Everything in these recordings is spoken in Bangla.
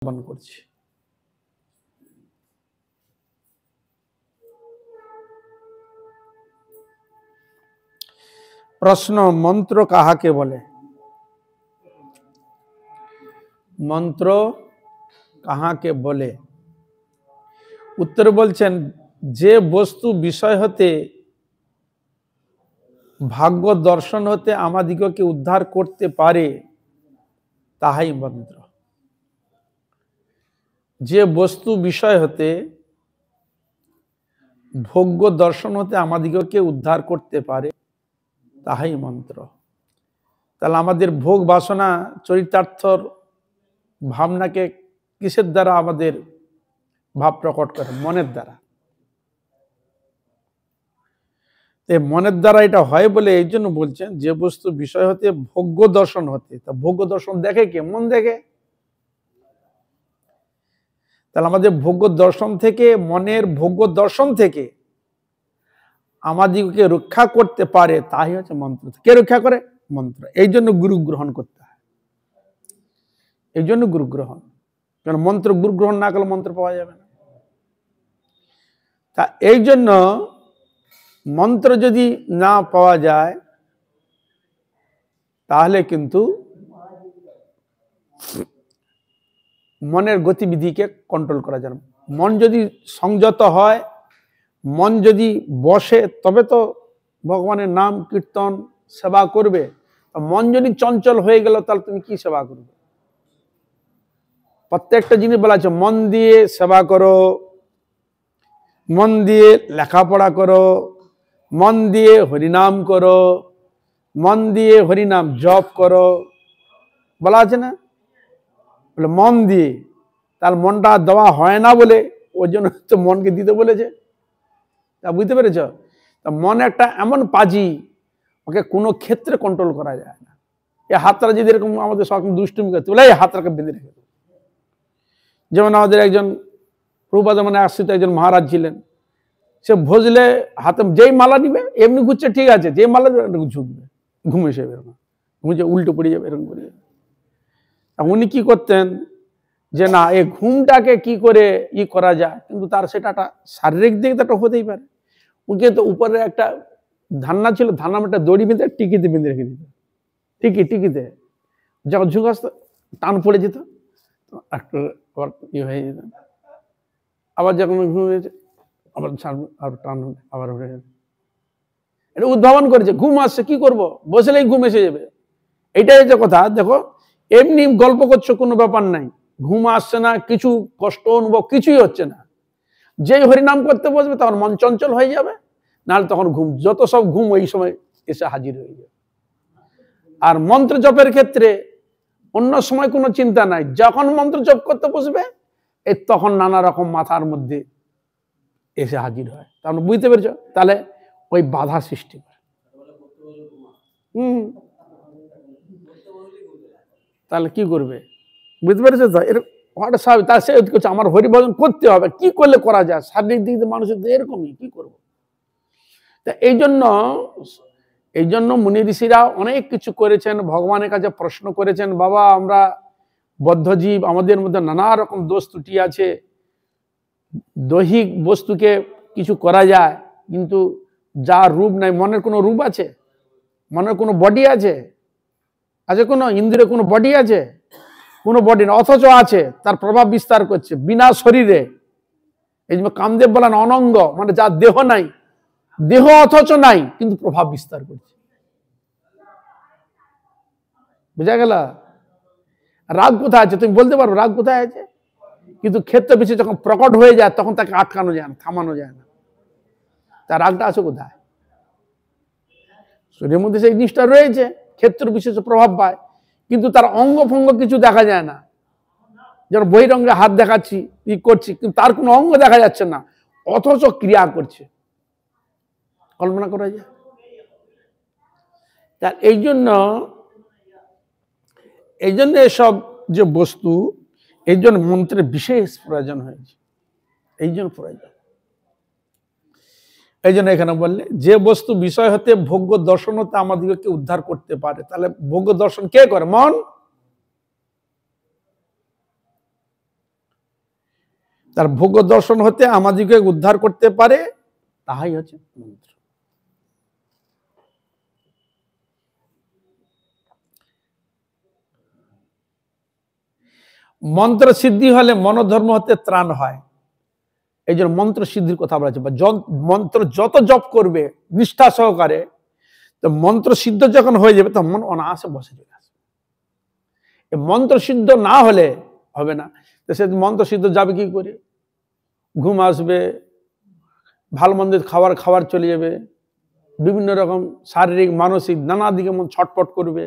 বন্ধ করছি। প্রশ্ন, মন্ত্র কাহাকে বলে? মন্ত্র কাহাকে বলে? উত্তর বলছেন, যে বস্তু বিষয় হতে ভাগ্য দর্শন হতে আমাদিগকে উদ্ধার করতে পারে তাহাই মন্ত্র। যে বস্তু বিষয় হতে ভোগ্য দর্শন হতে আমাদিগকে উদ্ধার করতে পারে তাহাই মন্ত্র। তাহলে আমাদের ভোগ বাসনা চরিতার্থর ভাবনাকে কিসের দ্বারা আমাদের ভাব প্রকট করে? মনের দ্বারা। মনের দ্বারা এটা হয় বলে এই জন্য বলছেন, যে বস্তু বিষয় হতে ভোগ্য দর্শন হতে। তা ভোগ্য দর্শন দেখে কে? মন দেখে। তাহলে আমাদের ভোগ্য দর্শন থেকে, মনের ভোগ্য দর্শন থেকে আমাদিগকে রক্ষা করতে পারে তাই হচ্ছে মন্ত্র। কে রক্ষা করে? মন্ত্র। এই জন্য গুরু গ্রহণ করতে হয়। এই জন্য গুরু গ্রহণ, কারণ মন্ত্র গুরু গ্রহণ না করলে মন্ত্র পাওয়া যাবে না। তা এই জন্য মন্ত্র যদি না পাওয়া যায় তাহলে কিন্তু মনের গতিবিধিকে কন্ট্রোল করা যায় না। মন যদি সংযত হয়, মন যদি বসে, তবে তো ভগবানের নাম কীর্তন সেবা করবে। মন যদি চঞ্চল হয়ে গেল তাহলে তুমি কি সেবা করবে? প্রত্যেকটা জিনিস বলা আছে, মন দিয়ে সেবা করো, মন দিয়ে লেখাপড়া করো, মন দিয়ে হরিনাম করো, মন দিয়ে হরিনাম জপ করো, বলা আছে না? বলে মন দিয়ে। তার মনটা দেওয়া হয় না বলে ওর জন্য তো মনকে দিতে বলেছে। তা বুঝতে পেরেছ? তা মন একটা এমন পাজি, ওকে কোনো ক্ষেত্রে কন্ট্রোল করা যায় না। এই হাতটা যদি এরকম আমাদের সব দুষ্টুমি করতে বলে, এই হাতটাকে বেঁধে রেখে দেবে। যেমন আমাদের একজন প্রভুপাদ মানে আশ্রিত একজন মহারাজ ছিলেন, সে ভজলে হাতে যেই মালা নিবে এমনি ঘুরছে, ঠিক আছে, যে মালা ঝুঁকবে, ঘুমে এসে এরকম ঘুমে উল্টো পড়ে যাবে, এরকম করে। উনি কি করতেন যে না, এই ঘুমটাকে কি করে করা যায়, কিন্তু তার সেটা একটা শারীরিক দিক তো হতেই পারে। উনি তো উপরে একটা ধান্না ছিল, ধান্না একটা দড়ি বেঁধে টিকিতে বেঁধে রেখে দিত। টিকিতে যখন ঝুঁক আসতো টান পড়ে যেত, একটু হয়ে যেত। আবার যখন ঘুমিয়েছে আবার টান আবার উঠে যেত। এটা উদ্ভাবন করেছে। ঘুম আসছে, কি করব, বসলেই ঘুম এসে যাবে। এইটাই যে কথা। দেখো, এমনি গল্প করছো, কোনো ব্যাপার নাই, ঘুম আসছে না, কিছু কষ্ট অনুভব কিছুই হচ্ছে না। যেই হরিনাম করতে বসবে তখন মন চঞ্চল হয়ে যাবে, নাহলে তখন ঘুম, যত সব ঘুম ওই সময় এসে হাজির হয়ে যাবে। আর মন্ত্র জপের ক্ষেত্রে অন্য সময় কোনো চিন্তা নাই, যখন মন্ত্র জপ করতে বসবে এই তখন নানা রকম মাথার মধ্যে এসে হাজির হয়। তাহলে বুঝতে পেরেছ? তাহলে ওই বাধা সৃষ্টি করে। তাহলে কি করবে? বুঝতে পেরেছো তো? এর তার সে করছে, আমার হরিভজন করতে হবে, কি করলে করা যায়? শারীরিক দিক দিয়ে মানুষের তো এরকমই, কি করবো? তা এই জন্য মুনি ঋষিরা অনেক কিছু করেছেন, ভগবানের কাছে প্রশ্ন করেছেন, বাবা আমরা বদ্ধজীব, আমাদের মধ্যে নানা রকম দোষ ত্রুটি আছে, দৈহিক বস্তুকে কিছু করা যায়, কিন্তু যার রূপ নাই, মনের কোনো রূপ আছে? মনের কোনো বডি আছে? কোনো ইন্দ্রিয় কোনো বডি আছে? কোনো বডি না, অথচ আছে, তার প্রভাব বিস্তার করছে বিনা শরীরে। এই জন্য কামদেব বলেন অনঙ্গ, মানে যার দেহ নাই, দেহ অথচ নাই, কিন্তু প্রভাব বিস্তার করছে। বুঝা গেল? রাগ কোথায় আছে তুমি বলতে পারো? রাগ কোথায় আছে? কিন্তু ক্ষেত্র বিশেষে যখন প্রকট হয়ে যায় তখন তাকে আটকানো যায় না, থামানো যায় না। তার রাগটা আছে কোথায়? শরীরের মধ্যে সেই জিনিসটা রয়েছে, ক্ষেত্র বিশেষে প্রভাব পায়, কিন্তু তার অঙ্গ ফঙ্গ কিছু দেখা যায় না। যেমন বহিরঙ্গে হাত দেখাচ্ছি, করছি, কিন্তু তার কোনো অঙ্গ দেখা যাচ্ছে না, অথচ ক্রিয়া করছে। কল্পনা করা যায়? তার এই জন্য এসব যে বস্তু, এই জন্য মন্ত্রের বিশেষ প্রয়োজন হয়েছে। এই জন্য প্রয়োজন। এই জন্য এখানে বললে, যে বস্তু বিষয় হতে ভোগ্য দর্শন হতে আমাদেরকে উদ্ধার করতে পারে। তাহলে ভোগ্য দর্শন কে করে? মন। তার ভোগ দর্শন হতে আমাদেরকে উদ্ধার করতে পারে, তাহাই হচ্ছে মন্ত্র। মন্ত্র সিদ্ধি হলে মনোধর্ম হতে ত্রাণ হয়, এই জন্য মন্ত্র সিদ্ধির কথা বলা আছে। মন্ত্র যত জপ করবে নিষ্ঠা সহকারে, তো মন্ত্র সিদ্ধ যখন হয়ে যাবে তখন মন অনায়াসে বসে চলে আসবে। মন্ত্র সিদ্ধ না হলে হবে না। তো সে মন্ত্র সিদ্ধ যাবে কি করে? ঘুম আসবে, ভালো মন্দ খাবার চলে যাবে, বিভিন্ন রকম শারীরিক মানসিক নানা দিকে মন ছটপট করবে।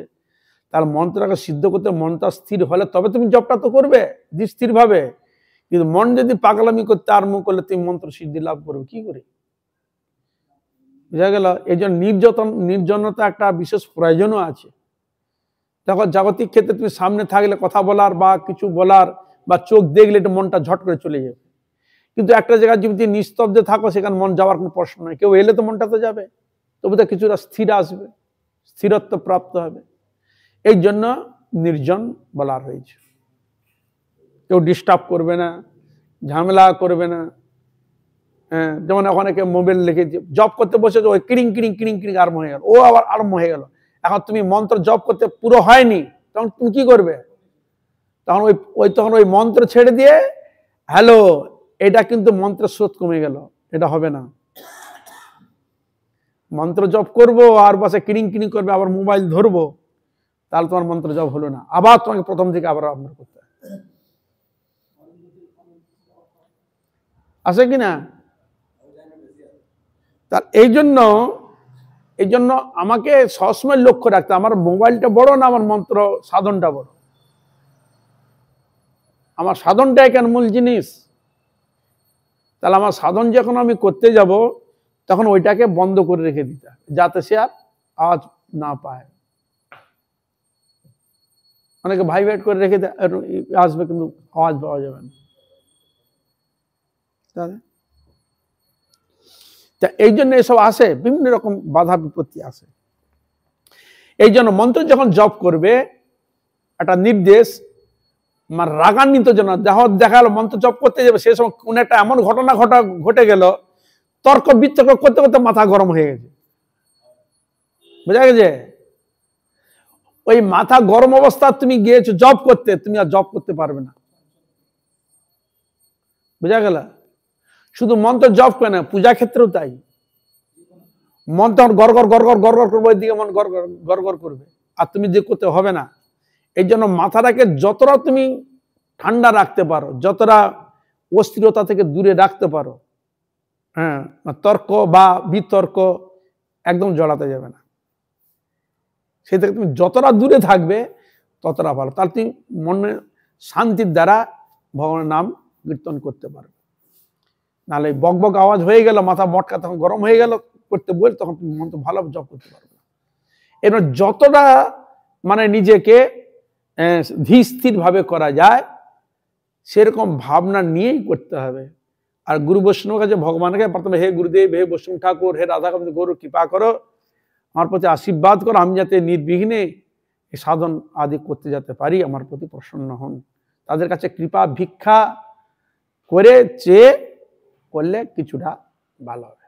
তার মন্ত্রটাকে সিদ্ধ করতে মনটা স্থির হলে তবে তুমি জপটা তো করবে স্থির ভাবে। কিন্তু মন যদি পাগলামি করতে আরম্ভ করলে তুমি মন্ত্র সিদ্ধি লাভ করবে কি করে? বুঝা গেল? এই জন্য নির্জনতা একটা বিশেষ প্রয়োজনও আছে। তখন জাগতিক ক্ষেত্রে তুমি সামনে থাকলে কথা বলার বা কিছু বলার বা চোখ দেখলে এটা মনটা ঝট করে চলে যাবে। কিন্তু একটা জায়গায় যদি নিস্তব্ধে থাকো সেখানে মন যাওয়ার কোনো প্রশ্ন নেই। কেউ এলে তো মনটা তো যাবে, তবু তো কিছুটা স্থির আসবে, স্থিরত্ব প্রাপ্ত হবে। এই জন্য নির্জন বলা হয়েছে। কেউ ডিস্টার্ব করবে না, ঝামেলা করবে না। হ্যাঁ, যেমন অনেকে মোবাইল লিখে জব করতে বসে ওই কিরিং কিরিং কিরিং কিরিং আরম্ভ হয়ে গেল, ও আবার আরম্ভ হয়ে গেল। এখন তুমি মন্ত্র জব করতে পুরো হয়নি, তখন তুমি কি করবে? তখন ওই মন্ত্র ছেড়ে দিয়ে হ্যালো, এটা কিন্তু মন্ত্রের স্রোত কমে গেল, এটা হবে না। মন্ত্র জপ করবো আর বসে কিরিং কিরিং করবে, আবার মোবাইল ধরবো, তাহলে তোমার মন্ত্র জপ হলো না। আবার তোমাকে প্রথম থেকে আবার আরম্ভ করতে হবে। আছে কিনা? তার এই জন্য আমাকে সবসময় লক্ষ্য রাখতে, আমার মোবাইলটা বড় না আমার মন্ত্র সাধনটা বড়? আমার সাধনটাই কেন মূল জিনিস। তাহলে আমার সাধন যখন আমি করতে যাব তখন ওইটাকে বন্ধ করে রেখে দিতে হবে, যাতে সে আর আওয়াজ না পায়। অনেকে ভাইব্রেট করে রেখে আসবে কিন্তু আওয়াজ পাওয়া যাবে না। এই জন্য এসব আসে, বিভিন্ন রকম বাধা বিপত্তি আসে। এই জন্য মন্ত্র যখন জপ করবে একটা নির্দেশ, আমার রাগান্বিত যেন দেখা গেল মন্ত্র জপ করতে যাবে, সে সময় কোন একটা এমন ঘটনা ঘটে গেল, তর্ক বিতর্ক করতে করতে মাথা গরম হয়ে গেছে। বুঝা গেছে? ওই মাথা গরম অবস্থা তুমি গিয়েছো জব করতে, তুমি আর জব করতে পারবে না। বুঝা গেল? শুধু মন্ত্র জপ করে না, পূজা ক্ষেত্রেও তাই। মন্ত্র গড় গড় গড় গড় গড় গড় করবে, ওই দিকে মন গড় গড় গড় গড় করবে, আর তুমি যে করতে হবে না। এই জন্য মাথাটাকে যতটা তুমি ঠান্ডা রাখতে পারো, যতটা অস্থিরতা থেকে দূরে রাখতে পারো, হ্যাঁ, তর্ক বা বিতর্ক একদম জড়াতে যাবে না। সেই থেকে তুমি যতটা দূরে থাকবে ততটা ভালো। তাহলে তুমি মনে শান্তির দ্বারা ভগবানের নাম কীর্তন করতে পারবে। নাহলে বক বক আওয়াজ হয়ে গেল, মাথা মটকা তখন গরম হয়ে গেল করতে বল, তখন তুমি মন্ত্র ভালো জপ করতে পারবে না। এবার যতটা মানে নিজেকে ধীর ভাবে করা যায় সেরকম ভাবনা নিয়েই করতে হবে। আর গুরু বৈষ্ণবের কাছে ভগবানকে প্রথমে, হে গুরুদেব, হে বৈষ্ণব ঠাকুর, হে রাধাকান্ত গৌর, কৃপা করো, আমার প্রতি আশীর্বাদ করো, আমি যাতে নির্বিঘ্নে এই সাধন আদি করতে যেতে পারি, আমার প্রতি প্রসন্ন হন। তাদের কাছে কৃপা ভিক্ষা করে চেয়ে করলে কিছুটা ভালো হবে।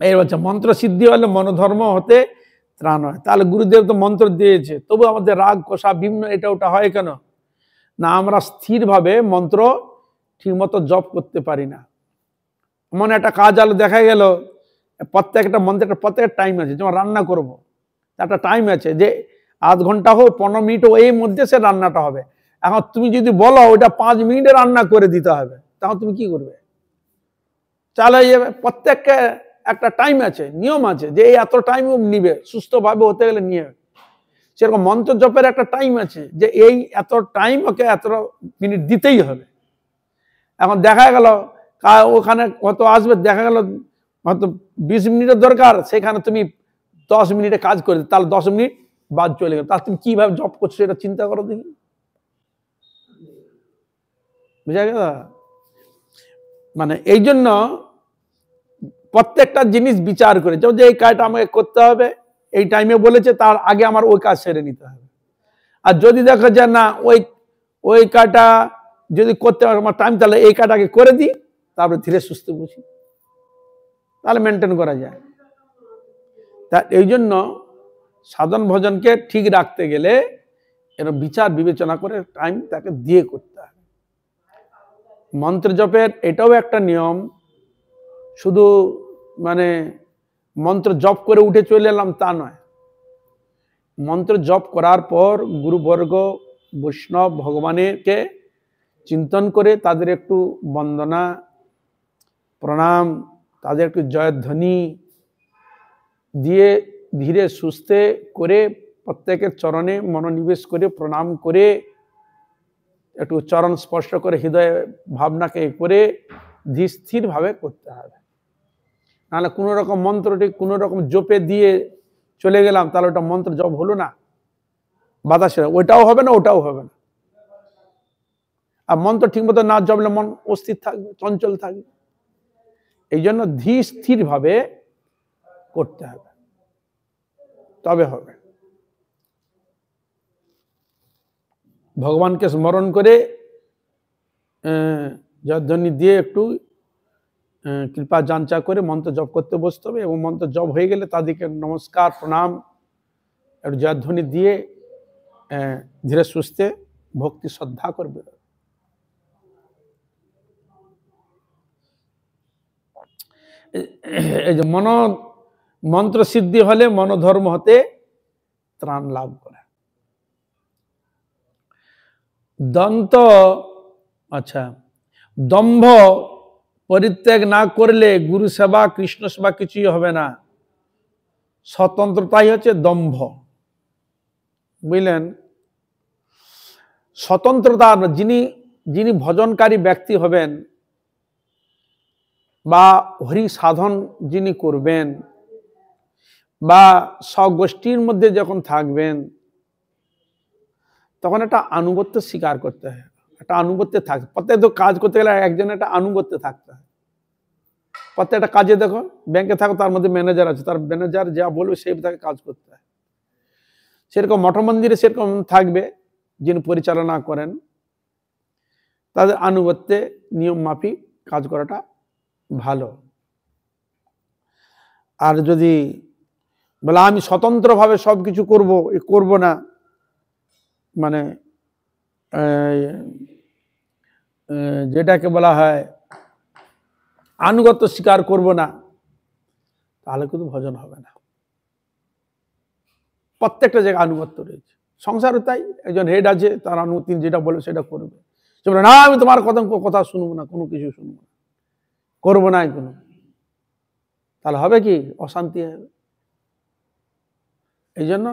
এই হচ্ছে মন্ত্র সিদ্ধি হলে মনোধর্ম হতে ত্রাণ হয়। তাহলে গুরুদেব তো মন্ত্র দিয়েছে, তবু আমাদের রাগ কষা বিভিন্ন এটা ওটা হয় কেন না? আমরা স্থিরভাবে মন্ত্র ঠিকমতো জপ করতে পারি না। এমন একটা কাজ আলো দেখা গেল, প্রত্যেকটা মন্ত্রের প্রত্যেকটা টাইম আছে। যেমন রান্না করব, একটা টাইম আছে যে আধ ঘন্টা হোক 15 মিনিট হোক, এই মধ্যে সে রান্নাটা হবে। এখন তুমি যদি বলো ওটা 5 মিনিটে রান্না করে দিতে হবে, তখন তুমি কি করবে? চালাই যাবে। প্রত্যেককে একটা টাইম আছে, নিয়ম আছে যে এই এত টাইম নিবে, সুস্থভাবে হতে গেলে নিয়ে। সেরকম মন্ত্র জপের একটা টাইম আছে যে এই এত টাইম ওকে এত মিনিট দিতেই হবে। এখন দেখা গেল ওখানে কত আসবে, দেখা গেল হয়তো 20 মিনিটের দরকার, সেখানে তুমি 10 মিনিটে কাজ করে, তাহলে 10 মিনিট বাদ চলে গেল। তাহলে তুমি কিভাবে জপ করছো এটা চিন্তা করো দেখি। বুঝা গেল? মানে এই জন্য প্রত্যেকটা জিনিস বিচার করে, যেমন যে এই কাজটা আমাকে করতে হবে, এই টাইমে বলেছে, তার আগে আমার ওই কাজ সেরে নিতে হবে। আর যদি দেখো যে না ওই কাটা যদি করতে আমার টাইম, তাহলে এই কাটাকে করে দিই, তারপরে ধীরে সুস্থে বুঝি, তাহলে মেনটেন করা যায়। তা এই জন্য সাধন ভজনকে ঠিক রাখতে গেলে এর বিচার বিবেচনা করে টাইম তাকে দিয়ে করতে হবে। মন্ত্র জপের এটাও একটা নিয়ম, শুধু মানে মন্ত্র জপ করে উঠে চলে এলাম তা নয়। মন্ত্র জপ করার পর গুরুবর্গ বৈষ্ণব ভগবানেরকে চিন্তন করে তাদের একটু বন্দনা প্রণাম, তাদের একটু জয়ধ্বনি দিয়ে ধীরে সুস্থে করে প্রত্যেকের চরণে মনোনিবেশ করে প্রণাম করে একটু চরণ স্পর্শ করে হৃদয় ভাবনাকে করে স্থির ভাবে করতে হবে। নাহলে কোনো রকম মন্ত্রটি কোনো রকম জপে দিয়ে চলে গেলাম, তাহলে ওটা মন্ত্র জপ হলো না, বাতাসে ওইটাও হবে না, ওটাও হবে না। আর মন্ত্র ঠিক মতো না জপলে মন অস্থির থাকবে, চঞ্চল থাকবে। এই জন্য স্থির ভাবে করতে হবে, তবে হবে। ভগবানকে স্মরণ করে জয়ধ্বনি দিয়ে একটু কৃপা যাঞ্চা করে মন্ত্র জপ করতে বসতে হবে, এবং মন্ত্র জপ হয়ে গেলে তাদেরকে নমস্কার প্রণাম একটু জয়ধ্বনি দিয়ে ধীরে সুস্থে ভক্তি শ্রদ্ধা করবে। এই যে মন্ত্র সিদ্ধি হলে মনোধর্ম হতে ত্রাণ লাভ করে। দম্ভ পরিত্যাগ না করলে গুরু সেবা কৃষ্ণ সেবা কিছুই হবে না। স্বতন্ত্রতাই হচ্ছে দম্ভ, বুঝলেন? স্বতন্ত্রতা, যিনি ভজনকারী ব্যক্তি হবেন বা হরি সাধন যিনি করবেন বা স্বগোষ্ঠীর মধ্যে যখন থাকবেন, তখন একটা আনুগত্য স্বীকার করতে হয়, একটা আনুগত্যে থাকতে। প্রত্যেক কাজ করতে গেলে একজন একটা আনুগত্যে থাকতে হয়। প্রত্যেকটা কাজে দেখো, ব্যাংকে থাকো, তার মধ্যে ম্যানেজার আছে, তার ম্যানেজার যা বলবে সেই তাকে কাজ করতে হয়। সেরকম মঠ মন্দিরে সেরকম থাকবে, যিনি পরিচালনা করেন তাদের আনুগত্যে নিয়ম মাফিক কাজ করাটা ভালো। আর যদি বলে আমি স্বতন্ত্রভাবে সবকিছু করব না, মানে যেটাকে বলা হয় আনুগত্য স্বীকার করব না, তাহলে কিন্তু ভজন হবে না। প্রত্যেকটা জায়গায় আনুগত্য রয়েছে, সংসারও তাই। একজন হেড আছে, তার অনুমতি যেটা বলবে সেটা করবে। সে বলে না আমি তোমার কথা শুনবো না, কোনো কিছু শুনবো না, করবো না কোনো, তাহলে হবে কি? অশান্তি হবে। এই জন্য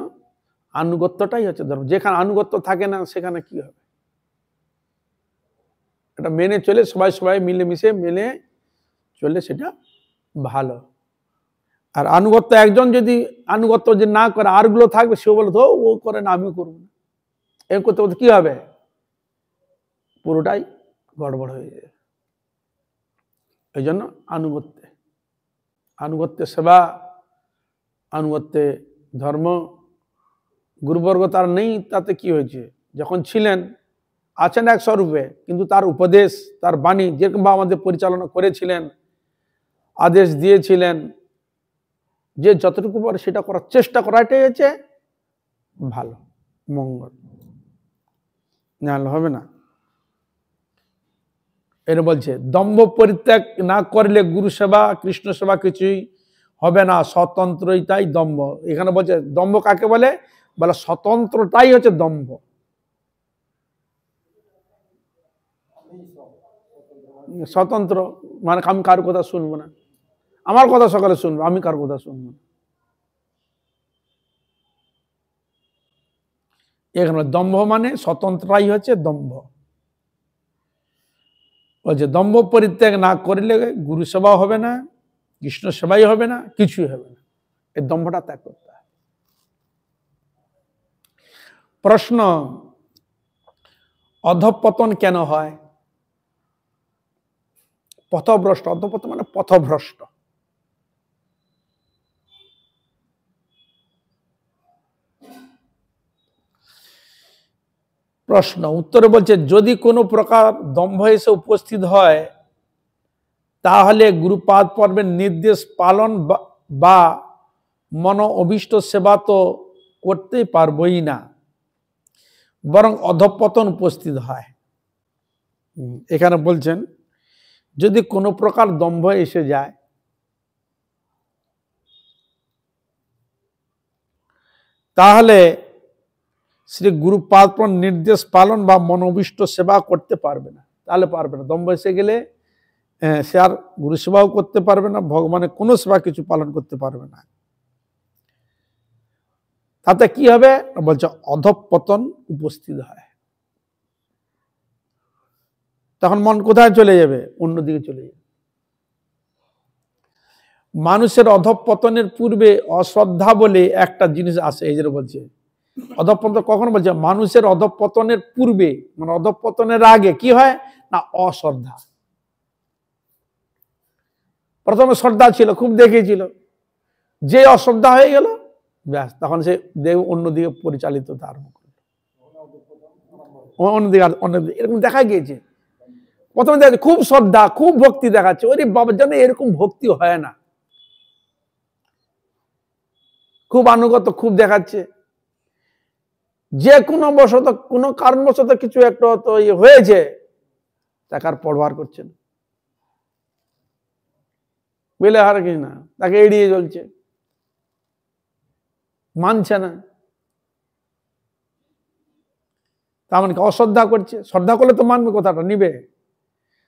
আনুগত্যটাই হচ্ছে ধর্ম। যেখানে আনুগত্য থাকে না সেখানে কি হবে? এটা মেনে চলে সবাই মিলেমিশে মেনে চললে সেটা ভালো। আর আনুগত্য একজন যদি আনুগত্য যে না করে, আরগুলো থাকবে, সেও বলে তো ও করে না আমিও করবো না, এরকম করতে করতে কি হবে? পুরোটাই গড়বড় হয়ে যাবে। এই জন্য আনুগত্যে সেবা, আনুগত্যে ধর্ম। গুরুবর্গ তার নেই, তাতে কি হয়েছে? যখন ছিলেন আছেন এক স্বরূপে, কিন্তু তার উপদেশ, তার বাণী যেরকম আমাদের পরিচালনা করেছিলেন, আদেশ দিয়েছিলেন, যে যতটুকু পারে সেটা করার চেষ্টা করাটাই হচ্ছে ভালো, মঙ্গল। নাহলে হবে না। এর বলছে দম্ভ পরিত্যাগ না করলে গুরু সেবা কৃষ্ণ সেবা কিছুই হবে না, স্বতন্ত্রতাই দম্ভ। এখানে বলছে দম্ভ কাকে বলে? বলে স্বতন্ত্রতাই হচ্ছে দম্ভ। স্বতন্ত্র মানে আমি কার কথা শুনবো না, আমার কথা সকালে শুনবো, আমি কার কথা শুনবো না। এখানে দম্ভ মানে স্বতন্ত্রতাই হচ্ছে দম্ভ। বলছে দম্ভ পরিত্যাগ না করলে গুরু সেবা হবে না, কৃষ্ণ সেবাই হবে না, কিছুই হবে না। এই দম্ভটা ত্যাগ করতে হয়। প্রশ্ন, অধঃপতন কেন হয়? পথভ্রষ্ট, অধঃপতন মানে পথভ্রষ্ট। প্রশ্ন উত্তরে বলছে যদি কোনো প্রকার দম্ভ এসে উপস্থিত হয় তাহলে গুরুপাদ পর্বের নির্দেশ পালন বা মন অভীষ্ট সেবা তো করতেই পারবই না, বরং অধঃপতন উপস্থিত হয়। এখানে বলছেন যদি কোনো প্রকার দম্ভ এসে যায় তাহলে শ্রী গুরুপাদ নির্দেশ পালন বা মনোভীষ্ট সেবা করতে পারবে না। তাহলে পারবে না, দম্ভ এসে গেলে সে আর গুরু সেবাও করতে পারবে না, ভগবানের কোনো সেবা কিছু পালন করতে পারবে না। তাতে কি হবে বলছে অধঃপতন উপস্থিত হয়। তখন মন কোথায় চলে যাবে? অন্যদিকে চলে যাবে। মানুষের অধঃপতনের পূর্বে অশ্রদ্ধা বলে একটা জিনিস আছে। এই যে বলছে অধঃপতন কখন বলছে? মানুষের অধঃপতনের পূর্বে, মানে অধঃপতনের আগে কি হয় না? অশ্রদ্ধা। প্রথমে শ্রদ্ধা ছিল, খুব দেখেছিল, যে অশ্রদ্ধা হয়ে গেল ব্যাস, তখন সে দেহ অন্যদিকে পরিচালিত হতে আরম্ভ করল। অন্যদিকে এরকম দেখা গিয়েছে। প্রথমে দেখা খুব শ্রদ্ধা, খুব ভক্তি দেখাচ্ছে, ওরে বাবার জন্য এরকম ভক্তি হয় না, খুব আনুগত্য খুব দেখাচ্ছে। যে কোনো বশত, কোনো কারণবশত কিছু একটা তো হয়েছে, তাকে আর পড়বার করছে না, বুঝলে, আর কিছু না, তাকে এড়িয়ে চলছে, মানছে না। তার মানে অশ্রদ্ধা করছে। শ্রদ্ধা করলে তো মানবে, কথাটা নিবে।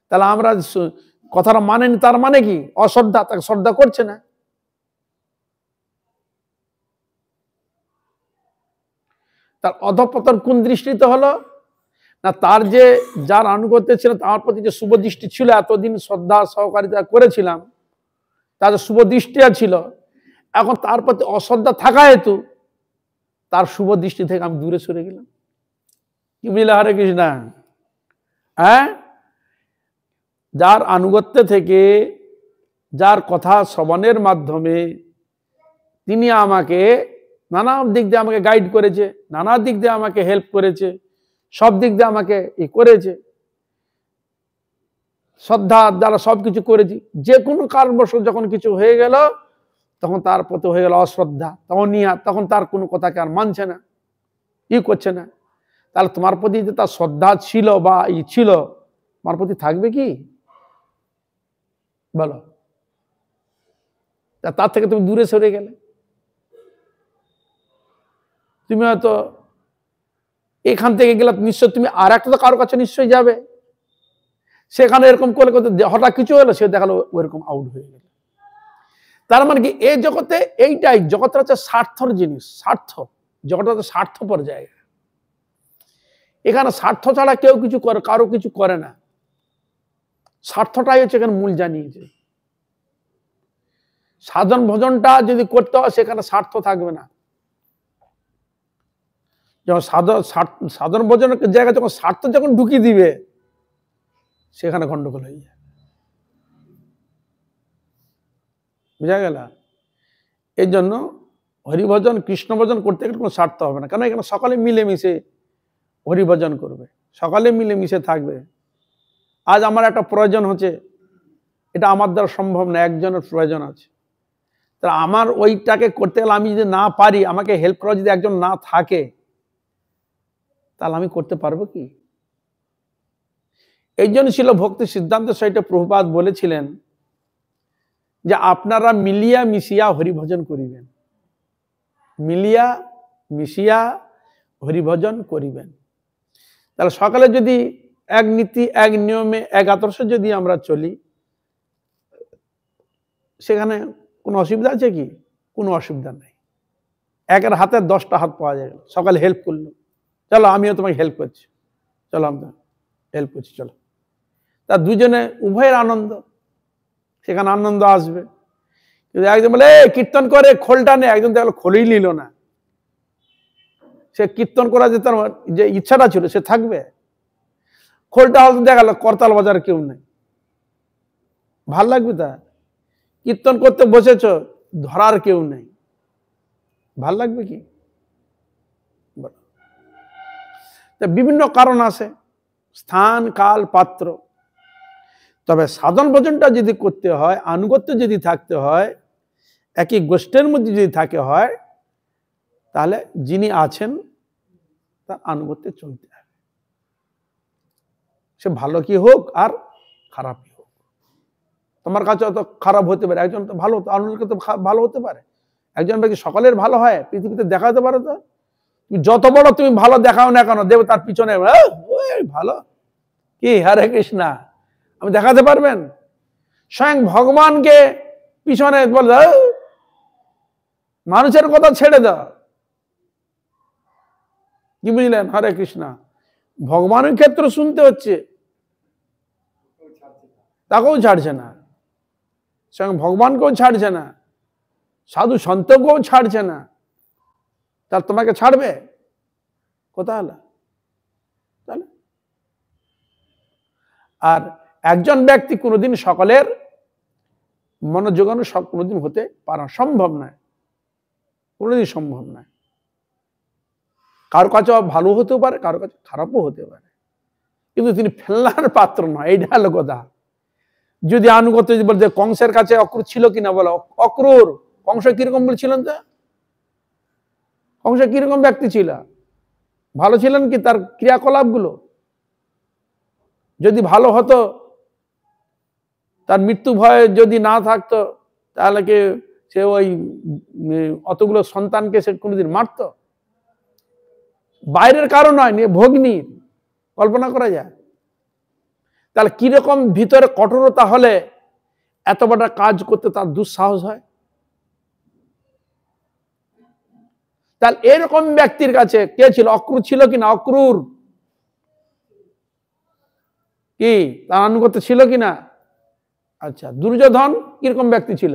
তাহলে আমরা কথাটা মানেনি, তার মানে কি? অশ্রদ্ধা, তাকে শ্রদ্ধা করছে না। তার অধঃপতন কোন দৃষ্টিতে হলো না? তার যে যার আনুগত্য ছিল, তার প্রতি যে শুভ দৃষ্টি ছিল, এতদিন শ্রদ্ধা সহকারিতা করেছিলাম, তার যে শুভ দৃষ্টি ছিল, এখন তার প্রতি অশ্রদ্ধা থাকা হেতু তার শুভ দৃষ্টি থেকে আমি দূরে সরে গেলাম। কি বুঝলে হরে কৃষ্ণ? হ্যাঁ, যার আনুগত্য থেকে, যার কথা শ্রবণের মাধ্যমে তিনি আমাকে নানা দিক দিয়ে আমাকে গাইড করেছে, নানা দিক দিয়ে আমাকে হেল্প করেছে, সব দিক দিয়ে আমাকে করেছে, শ্রদ্ধা দ্বারা সবকিছু করেছি, যে কোনো কারণবশত যখন কিছু হয়ে গেল তখন তার প্রতি হয়ে গেল অশ্রদ্ধা, তখন তার কোনো কথাকে আর মানছে না, করছে না। তাহলে তোমার প্রতি যে তার শ্রদ্ধা ছিল বা ছিল, তোমার প্রতি থাকবে কি বলো? তার থেকে তুমি দূরে সরে গেলে। তুমি হয়তো এখান থেকে গেলে নিশ্চয় তুমি আর একটা তো কারো কাছে নিশ্চয়ই যাবে, সেখানে এরকম করে হঠাৎ কিছু হলো, সে দেখালো ওইরকম আউট হয়ে গেল। তার মানে কি এই জগতে এইটাই, জগৎটা হচ্ছে স্বার্থর জিনিস, স্বার্থ, জগৎটা হচ্ছে স্বার্থপর জায়গা। এখানে স্বার্থ ছাড়া কেউ কিছু করে, কারো কিছু করে না। স্বার্থটাই হচ্ছে এখানে মূল জানিয়েছে। সাধন ভজনটা যদি করতে হয় সেখানে স্বার্থ থাকবে না। যখন সাধন ভজনের জায়গায় যখন স্বার্থ যখন ঢুকিয়ে দিবে, সেখানে গন্ডগোল হয়ে যায়। বুঝা গেল? এই জন্য হরিভজন কৃষ্ণ ভজন করতে গেলে কোনো স্বার্থ হবে না, কারণ এখানে সকলে মিলেমিশে হরিভজন করবে, সকলে মিলেমিশে থাকবে। আজ আমার একটা প্রয়োজন হচ্ছে, এটা আমার দ্বারা সম্ভব না, একজনের প্রয়োজন আছে, তাহলে আমার ওইটাকে করতে গেলে আমি যদি না পারি, আমাকে হেল্প করা যদি একজন না থাকে, তাহলে আমি করতে পারবো কি? এই জন্য ছিল ভক্তি সিদ্ধান্ত সহিত প্রভুপাদ বলেছিলেন যে আপনারা মিলিয়া মিশিয়া হরিভজন করিবেন, মিলিয়া মিশিয়া হরিভজন করিবেন। তাহলে সকালে যদি এক নীতি, এক নিয়মে, এক আদর্শ যদি আমরা চলি, সেখানে কোনো অসুবিধা আছে কি? কোনো অসুবিধা নেই। একের হাতে 10টা হাত পাওয়া যায়। সকালে হেল্প করলো, চলো আমিও তোমাকে হেল্প করছি, চলো আমরা হেল্প করছি, চলো। তা দুজনে উভয়ের আনন্দ, সেখানে আনন্দ আসবে। কিন্তু একজন বলে কীর্তন করে খোলটা নেই, একজন দেখলো খোলই নিল না, সে কীর্তন করা যে তার যে ইচ্ছাটা ছিল সে থাকবে? খোলটা হয়তো দেখালো করতাল বাজার কেউ নেই, ভাল লাগবে? তা কীর্তন করতে বসেছ, ধরার কেউ নেই, ভাল লাগবে কি? বিভিন্ন কারণ আছে, স্থান কাল পাত্র। তবে সাধন ভজনটা যদি করতে হয়, আনুগত্য যদি থাকতে হয়, একই গোষ্ঠীর মধ্যে যদি থাকে হয়, তাহলে যিনি আছেন তার আনুগত্যে চলতে হবে, সে ভালো কি হোক আর খারাপ কি হোক। তোমার কাছে অত খারাপ হতে পারে, একজন তো ভালো, অন্যের তো ভালো হতে পারে। একজন ব্যক্তি সকলের ভালো হয় পৃথিবীতে দেখাতে পারো তো, যত বড় তুমি ভালো দেখাও না কেন, দেব তার পিছনে ভালো কি হরে কৃষ্ণা আমি দেখাতে পারবেন? স্বয়ং ভগবানকে পিছনে বল, মানুষের কথা ছেড়ে দাও, কি বুঝলেন? হরে কৃষ্ণা ভগবানের ক্ষেত্রে শুনতে হচ্ছে, তাকেও ছাড়ছে না, স্বয়ং ভগবানকেও ছাড়ছে না, সাধু সন্তকেও ছাড়ছে না, তার তোমাকে ছাড়বে কোথা হলো? তাহলে আর একজন ব্যক্তি কোনোদিন সকলের মনোযোগানো সব কোনোদিন হতে পারা সম্ভব নয়, কোনোদিন সম্ভব নয়। কারো কাছে ভালো হতেও পারে, কারো কাছে খারাপও হতে পারে, কিন্তু তিনি ফেলনার পাত্র নয়, এইটা হলো কথা। যদি আনুগত্য বলতে কংসের কাছে অক্রুর ছিল কিনা বলো, অক্রুর কংস কিরকম বলছিলেন? তো কংস কিরকম ব্যক্তি ছিল? ভালো ছিলেন কি তার ক্রিয়াকলাপ গুলো? যদি ভালো হতো, তার মৃত্যু ভয় যদি না থাকতো, তাহলে কি সে ওই অতগুলো সন্তানকে সে কোনোদিন মারত? বাইরের কারণ নয়, ভগ্নী, কল্পনা করা যায়। তাহলে কিরকম ভিতরে কঠোরতা হলে এত বড় কাজ করতে তার দুঃসাহস হয়? তাহলে এরকম ব্যক্তির কাছে কে ছিল? অক্রুর ছিল কিনা? অক্রুর কি তার আনুগত্য ছিল কিনা? আচ্ছা, দুর্যোধন কিরকম ব্যক্তি ছিল?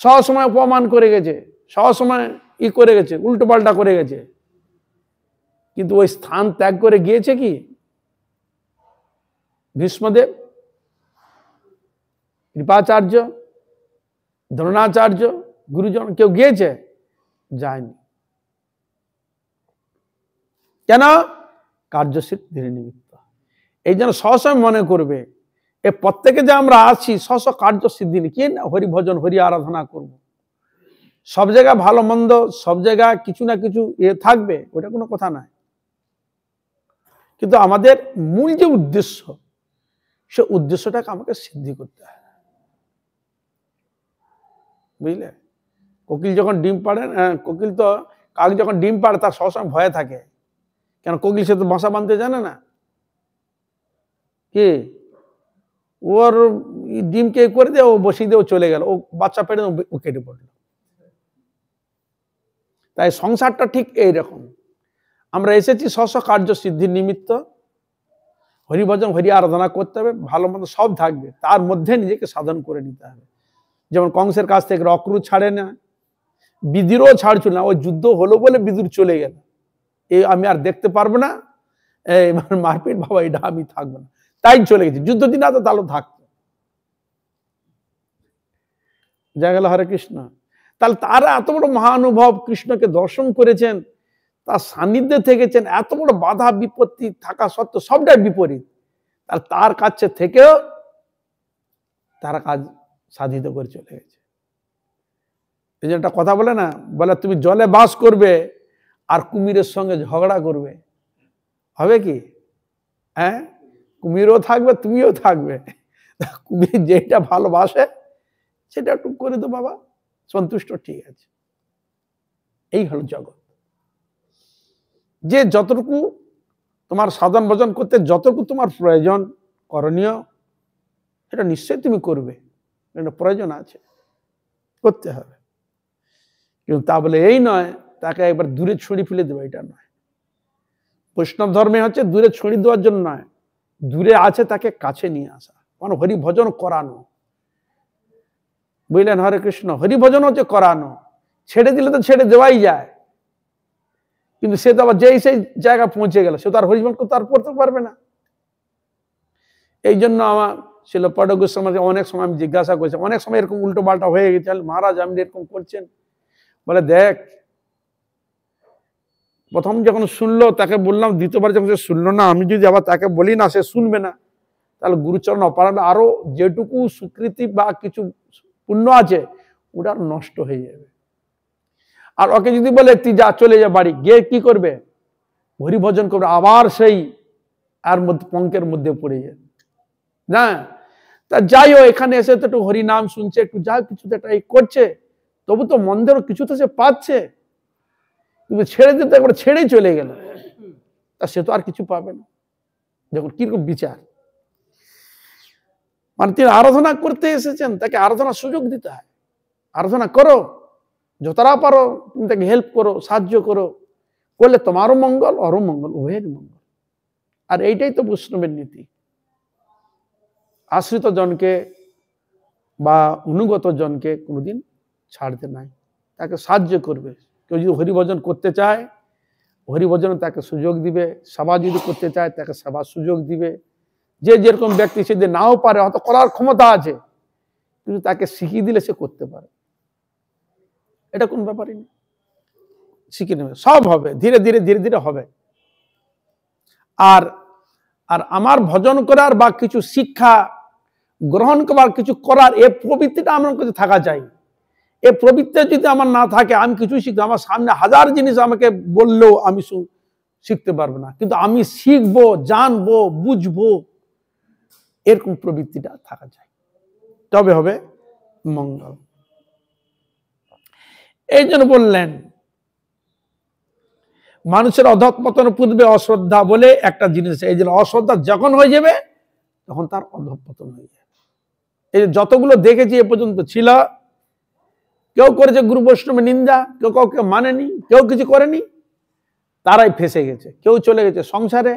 সবসময় অপমান করে গেছে, সবসময় করে গেছে, উল্টো পাল্টা করে গেছে, কিন্তু ওই স্থান ত্যাগ করে গিয়েছে কি? ভীষ্মদেব, কৃপাচার্য, দ্রোণাচার্য, গুরুজন কেউ গিয়েছে? যায়নি। কেন? কার্যসিদ্ধির নিমিত্ত। এই জন্য সবসময় মনে করবে, এ প্রত্যেকে যে আমরা আছি স্ব কার্যসিদ্ধি নিয়ে, কি না হরি ভজন হরি আরাধনা করব, সব জায়গায় ভালো মন্দ, সব জায়গায় কিছু না কিছু থাকবে, ওটা কোনো কথা নাই। কিন্তু আমাদের মূল যে উদ্দেশ্য, সে উদ্দেশ্যটাকে আমাকে সিদ্ধি করতে হয়, বুঝলে? কোকিল যখন ডিম পাড়ে, কোকিল তো কাক যখন ডিম পাড়ে তার সবসময় ভয়ে থাকে, কেন? কোকিল সে তো বাসা বাঁধতে জানে না, কি ওর ডিমকে করে দিয়ে ও বসিয়ে দিয়ে চলে গেল, ও বাচ্চা পেড়ে ও কেটে পড়লো। তাই সংসারটা ঠিক এইরকম, আমরা এসেছি স্ব কার্য সিদ্ধির নিমিত্ত, হরিভজন হরি আরাধনা করতে হবে, ভালো মন্দ সব থাকবে, তার মধ্যে নিজেকে সাধন করে নিতে হবে। যেমন কংসের কাছ থেকে অক্রুর ছাড়ে না, বিদুরও ছাড়ছিল না, ওই যুদ্ধ হলো বলে বিদুর চলে গেল, এই আমি আর দেখতে পারবো না, এবার মারপিট, বাবা এটা আমি থাকবো না, তাই চলে গেছে। যুদ্ধ দিন তো তাহলে থাকতো, যা গেল। হরে কৃষ্ণ। তাহলে তারা এত বড় মহানুভব, কৃষ্ণকে দর্শন করেছেন, তার সান্নিধ্যে থেকেছেন, এত বড় বাধা বিপত্তি থাকা সত্ত্বেও সবটাই বিপরীত, তাহলে তার কাছে থেকেও তারা কাজ সাধিত করে চলে গেছে। এই যে একটা কথা বলে না, বলে তুমি জলে বাস করবে আর কুমিরের সঙ্গে ঝগড়া করবে, হবে কি? হ্যাঁ, কুমিরও থাকবে, তুমিও থাকবে, কুমির যেটা ভালোবাসে সেটা একটু করে দো বাবা, সন্তুষ্ট, ঠিক আছে। এই হলো জগৎ। যে যতটুকু তোমার সাধন ভজন করতে যতটুকু তোমার প্রয়োজন করণীয়, সেটা নিশ্চয়ই তুমি করবে, এটা প্রয়োজন আছে, করতে হবে। কিন্তু তা বলে এই নয় তাকে একবার দূরে ছড়িয়ে ফেলে দেবে, এটা নয়। বৈষ্ণব ধর্মে হচ্ছে দূরে ছড়িয়ে দেওয়ার জন্য নয়, দূরে আছে তাকে কাছে নিয়ে আসা, মানে হরি ভজন করানো, বুঝলেন? হরে কৃষ্ণ। হরি ভজন হচ্ছে করানো, ছেড়ে দিলে তো ছেড়ে দেওয়াই যায়, কিন্তু সে তো আবার যেই সেই জায়গা পৌঁছে গেল, সে তো আর হরিভজন করতে আর পড়তে পারবে না। এই জন্য আমার ছিল পড গোস্বামী অনেক সময় আমি জিজ্ঞাসা করেছি, অনেক সময় এরকম উল্টো পাল্টা হয়ে গেছে, মহারাজ আপনি এরকম করছেন, বলে দেখ প্রথম যখন শুনলো তাকে বললাম, দ্বিতীয়বার যখন সে শুনলো না, আমি যদি আবার তাকে বলি না, সে শুনবে না, তাহলে গুরুচরণ অপরাধ আরো যেটুকু স্বীকৃতি বা কিছু পুণ্য আছে ওটা নষ্ট হয়ে যাবে। আর ওকে যদি বলে তুই যা, চলে যা বাড়ি, গিয়ে কি করবে? হরিভজন করবে, আবার সেই আর মধ্যে পঙ্কের মধ্যে পড়ে যায় না। তা যাইও, এখানে এসে তো একটু হরিনাম শুনছে, একটু যা কিছু একটা করছে, তবু তো মন্দিরও কিছু তো সে পাচ্ছে। কিন্তু ছেড়ে দিতে একবার ছেড়েই চলে গেল, তা সে তো আর কিছু পাবে না। দেখুন কিরকম বিচার। মানে তিনি আরাধনা করতে এসেছেন, তাকে আরাধনার সুযোগ দিতে হয়। আরাধনা করো, যতটা পারো তুমি তাকে হেল্প করো, সাহায্য করো, করলে তোমারও মঙ্গল, ওরও মঙ্গল, উভয়ের মঙ্গল। আর এইটাই তো বৈষ্ণবের নীতি। আশ্রিত জনকে বা অনুগত জনকে কোনোদিন ছাড়তে নাই, তাকে সাহায্য করবে। কেউ যদি হরিভজন করতে চায়, হরিভজন তাকে সুযোগ দিবে। সেবা যদি করতে চায়, তাকে সেবার সুযোগ দিবে। যে যেরকম ব্যক্তি, সে যে নাও পারে, হয়তো করার ক্ষমতা আছে, কিন্তু তাকে শিখিয়ে দিলে সে করতে পারে। এটা কোন ব্যাপারই নেই, শিখে নেবে, সব হবে, ধীরে ধীরে ধীরে ধীরে হবে। আর আর আমার ভজন করার বা কিছু শিক্ষা গ্রহণ করার, কিছু করার, এ প্রবৃত্তিটা আমার কাছে থাকা চাই। এ প্রবৃত্তি যদি আমার না থাকে, আমি কিছুই শিখবো, আমার সামনে হাজার জিনিস আমাকে বললেও আমি শিখতে পারবো না। কিন্তু আমি শিখবো, জানবো, বুঝবো, এরকম প্রবৃত্তিটা থাকা চাই, তবে হবে মঙ্গল। এই জন্য বললেন, মানুষের অধঃপতনের পূর্বে অশ্রদ্ধা বলে একটা জিনিস। এই জন্য অশ্রদ্ধা যখন হয়ে যাবে, তখন তার অধঃপতন হয়ে যাবে। এই যতগুলো দেখেছি এ পর্যন্ত ছিল, কেউ করেছে গুরু বৈষ্ণবের নিন্দা, কেউ কাউকে মানেনি, কেউ কিছু করেনি, তারাই ফেসে গেছে। কেউ চলে গেছে সংসারে,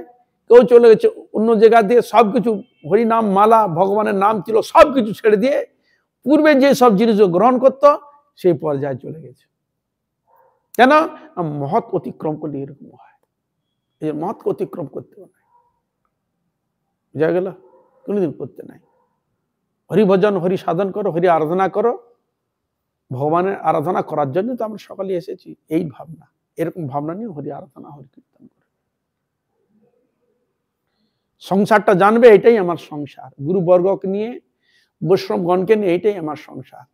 কেউ চলে গেছে অন্য জায়গা দিয়ে, সবকিছু হরিনাম মালা ভগবানের নাম ছিল, সবকিছু ছেড়ে দিয়ে পূর্বে যে সব জিনিস গ্রহণ করত, সেই পর্যায়ে চলে গেছে। কেন? মহৎ অতিক্রম করলে এরকম হয়। এই মহৎকে অতিক্রম করতে হবে, বুঝা গেল? কোনোদিন করতে নাই। হরিভজন, হরি সাধন করো, হরি আরাধনা করো। ভগবানের আরাধনা করার জন্য তো আমরা সকালে এসেছি, এই ভাবনা, এরকম ভাবনা নিয়ে হরি আরাধনা, হরি কীর্তন করে সংসারটা জানবে, এটাই আমার সংসার। গুরুবর্গকে নিয়ে, বৈষ্ণবগণকে নিয়ে, এটাই আমার সংসার।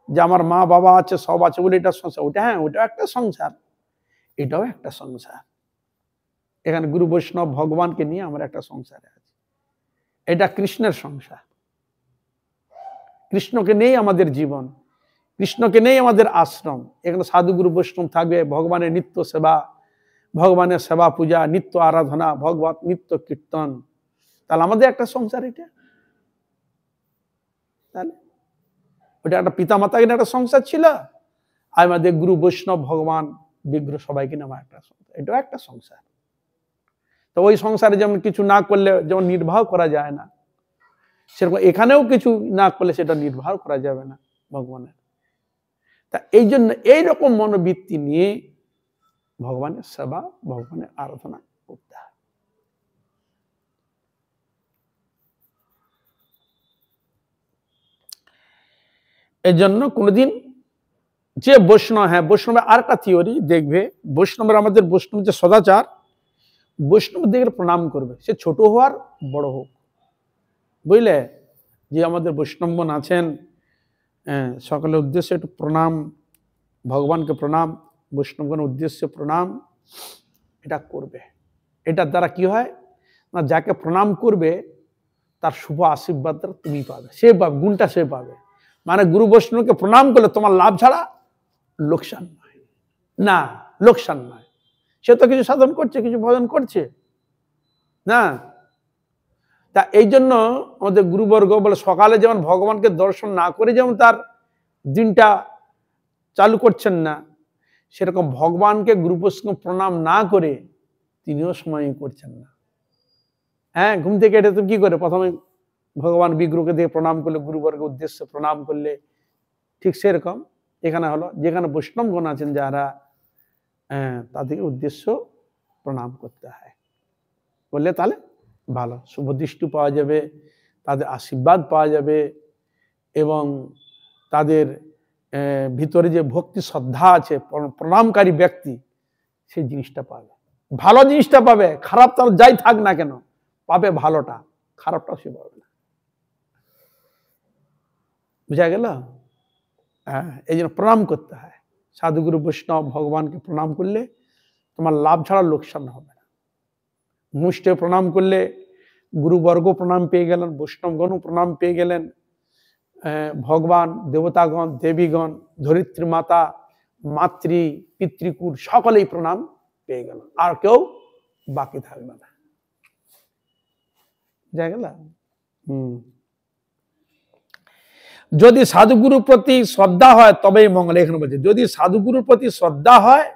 যে আমার মা বাবা আছে, সব আছে বলে এটা সংসার, ওটা হ্যাঁ, ওটাও একটা সংসার, এটাও একটা সংসার। এখানে গুরু বৈষ্ণব ভগবানকে নিয়ে আমরা একটা সংসারে আছি। এটা কৃষ্ণের সংসার, কৃষ্ণকে নিয়েই আমাদের জীবন, কৃষ্ণকে নিয়েই আমাদের আশ্রম। এখানে সাধুগুরু বৈষ্ণব থাকবে, ভগবানের নিত্য সেবা, ভগবানের সেবা পূজা, নিত্য আরাধনা, ভগবত নিত্য কীর্তন। তাহলে আমাদের একটা সংসার এটা। তাহলে ওটা একটা পিতা মাতা কিনা একটা সংসার ছিল, আর আমাদের গুরু বৈষ্ণব ভগবান বিগ্রহ সবাই কিনা আমার একটা সংসার, এটাও একটা সংসার। তো ওই সংসারে যেমন কিছু না করলে যেমন নির্বাহ করা যায় না, সেরকম এখানেও কিছু না করলে সেটা নির্বাহ করা যাবে না ভগবানের। তা এই জন্য এইরকম মনোবৃত্তি নিয়ে ভগবানের সেবা, ভগবানের আরাধনা করতে হয়। এই জন্য কোনোদিন যে বৈষ্ণব, হ্যাঁ বৈষ্ণবের আর একটা থিওরি দেখবে, বৈষ্ণবের আমাদের বৈষ্ণব যে সদাচার, বৈষ্ণব দিকে প্রণাম করবে, সে ছোট হওয়ার বড় হোক, বুঝলে? যে আমাদের বৈষ্ণবগণ আছেন, সকলের উদ্দেশ্যে একটু প্রণাম, ভগবানকে প্রণাম, বৈষ্ণবগণের উদ্দেশ্যে প্রণাম, এটা করবে। এটার দ্বারা কি হয় না, যাকে প্রণাম করবে তার শুভ আশীর্বাদটা তুমি পাবে, সে পাবে, গুণটা সে পাবে। মানে গুরু বৈষ্ণবকে প্রণাম করলে তোমার লাভ ছাড়া লোকসান নয়, না লোকসান নয়। সে তো কিছু সাধন করছে, কিছু ভজন করছে না। তা এই জন্য আমাদের গুরুবর্গ বলে, সকালে যেমন ভগবানকে দর্শন না করে যেমন তার দিনটা চালু করছেন না, সেরকম ভগবানকে গুরু বৈষ্ণব প্রণাম না করে তিনিও সময় করছেন না। হ্যাঁ, ঘুম থেকে এটা তো কি করে, প্রথমে ভগবান বিগ্রহকে দিয়ে প্রণাম করলে, গুরুবর্গের উদ্দেশ্যে প্রণাম করলে, ঠিক সেরকম এখানে হলো, যেখানে বৈষ্ণবগণ আছেন যারা, তাদের উদ্দেশ্য প্রণাম করতে হয়, বললে তাহলে ভালো শুভ দৃষ্টি পাওয়া যাবে, তাদের আশীর্বাদ পাওয়া যাবে, এবং তাদের ভিতরে যে ভক্তি শ্রদ্ধা আছে, প্রণামকারী ব্যক্তি সেই জিনিসটা পাবে, ভালো জিনিসটা পাবে, খারাপ তার যাই থাক না কেন পাবে ভালোটা, খারাপটা সে পাবে না। বুঝা গেল? হ্যাঁ, এই জন্য প্রণাম করতে হয়। সাধুগুরু বৈষ্ণব ভগবানকে প্রণাম করলে তোমার লাভ ছাড়া লোকসান হবে না। মুষ্টে প্রণাম করলে গুরুবর্গ প্রণাম পেয়ে গেলেন, বৈষ্ণবগণও প্রণাম পেয়ে গেলেন, ভগবান দেবতাগণ দেবীগণ ধরিত্রী মাতা মাতৃ পিতৃকুল সকলেই প্রণাম পেয়ে গেল, আর কেউ বাকি থাকবে না। বুঝা গেল? যদি সাধুগুরুর প্রতি শ্রদ্ধা হয় তবেই মঙ্গল। এখানে বলছে যদি সাধুগুরুর প্রতি শ্রদ্ধা হয়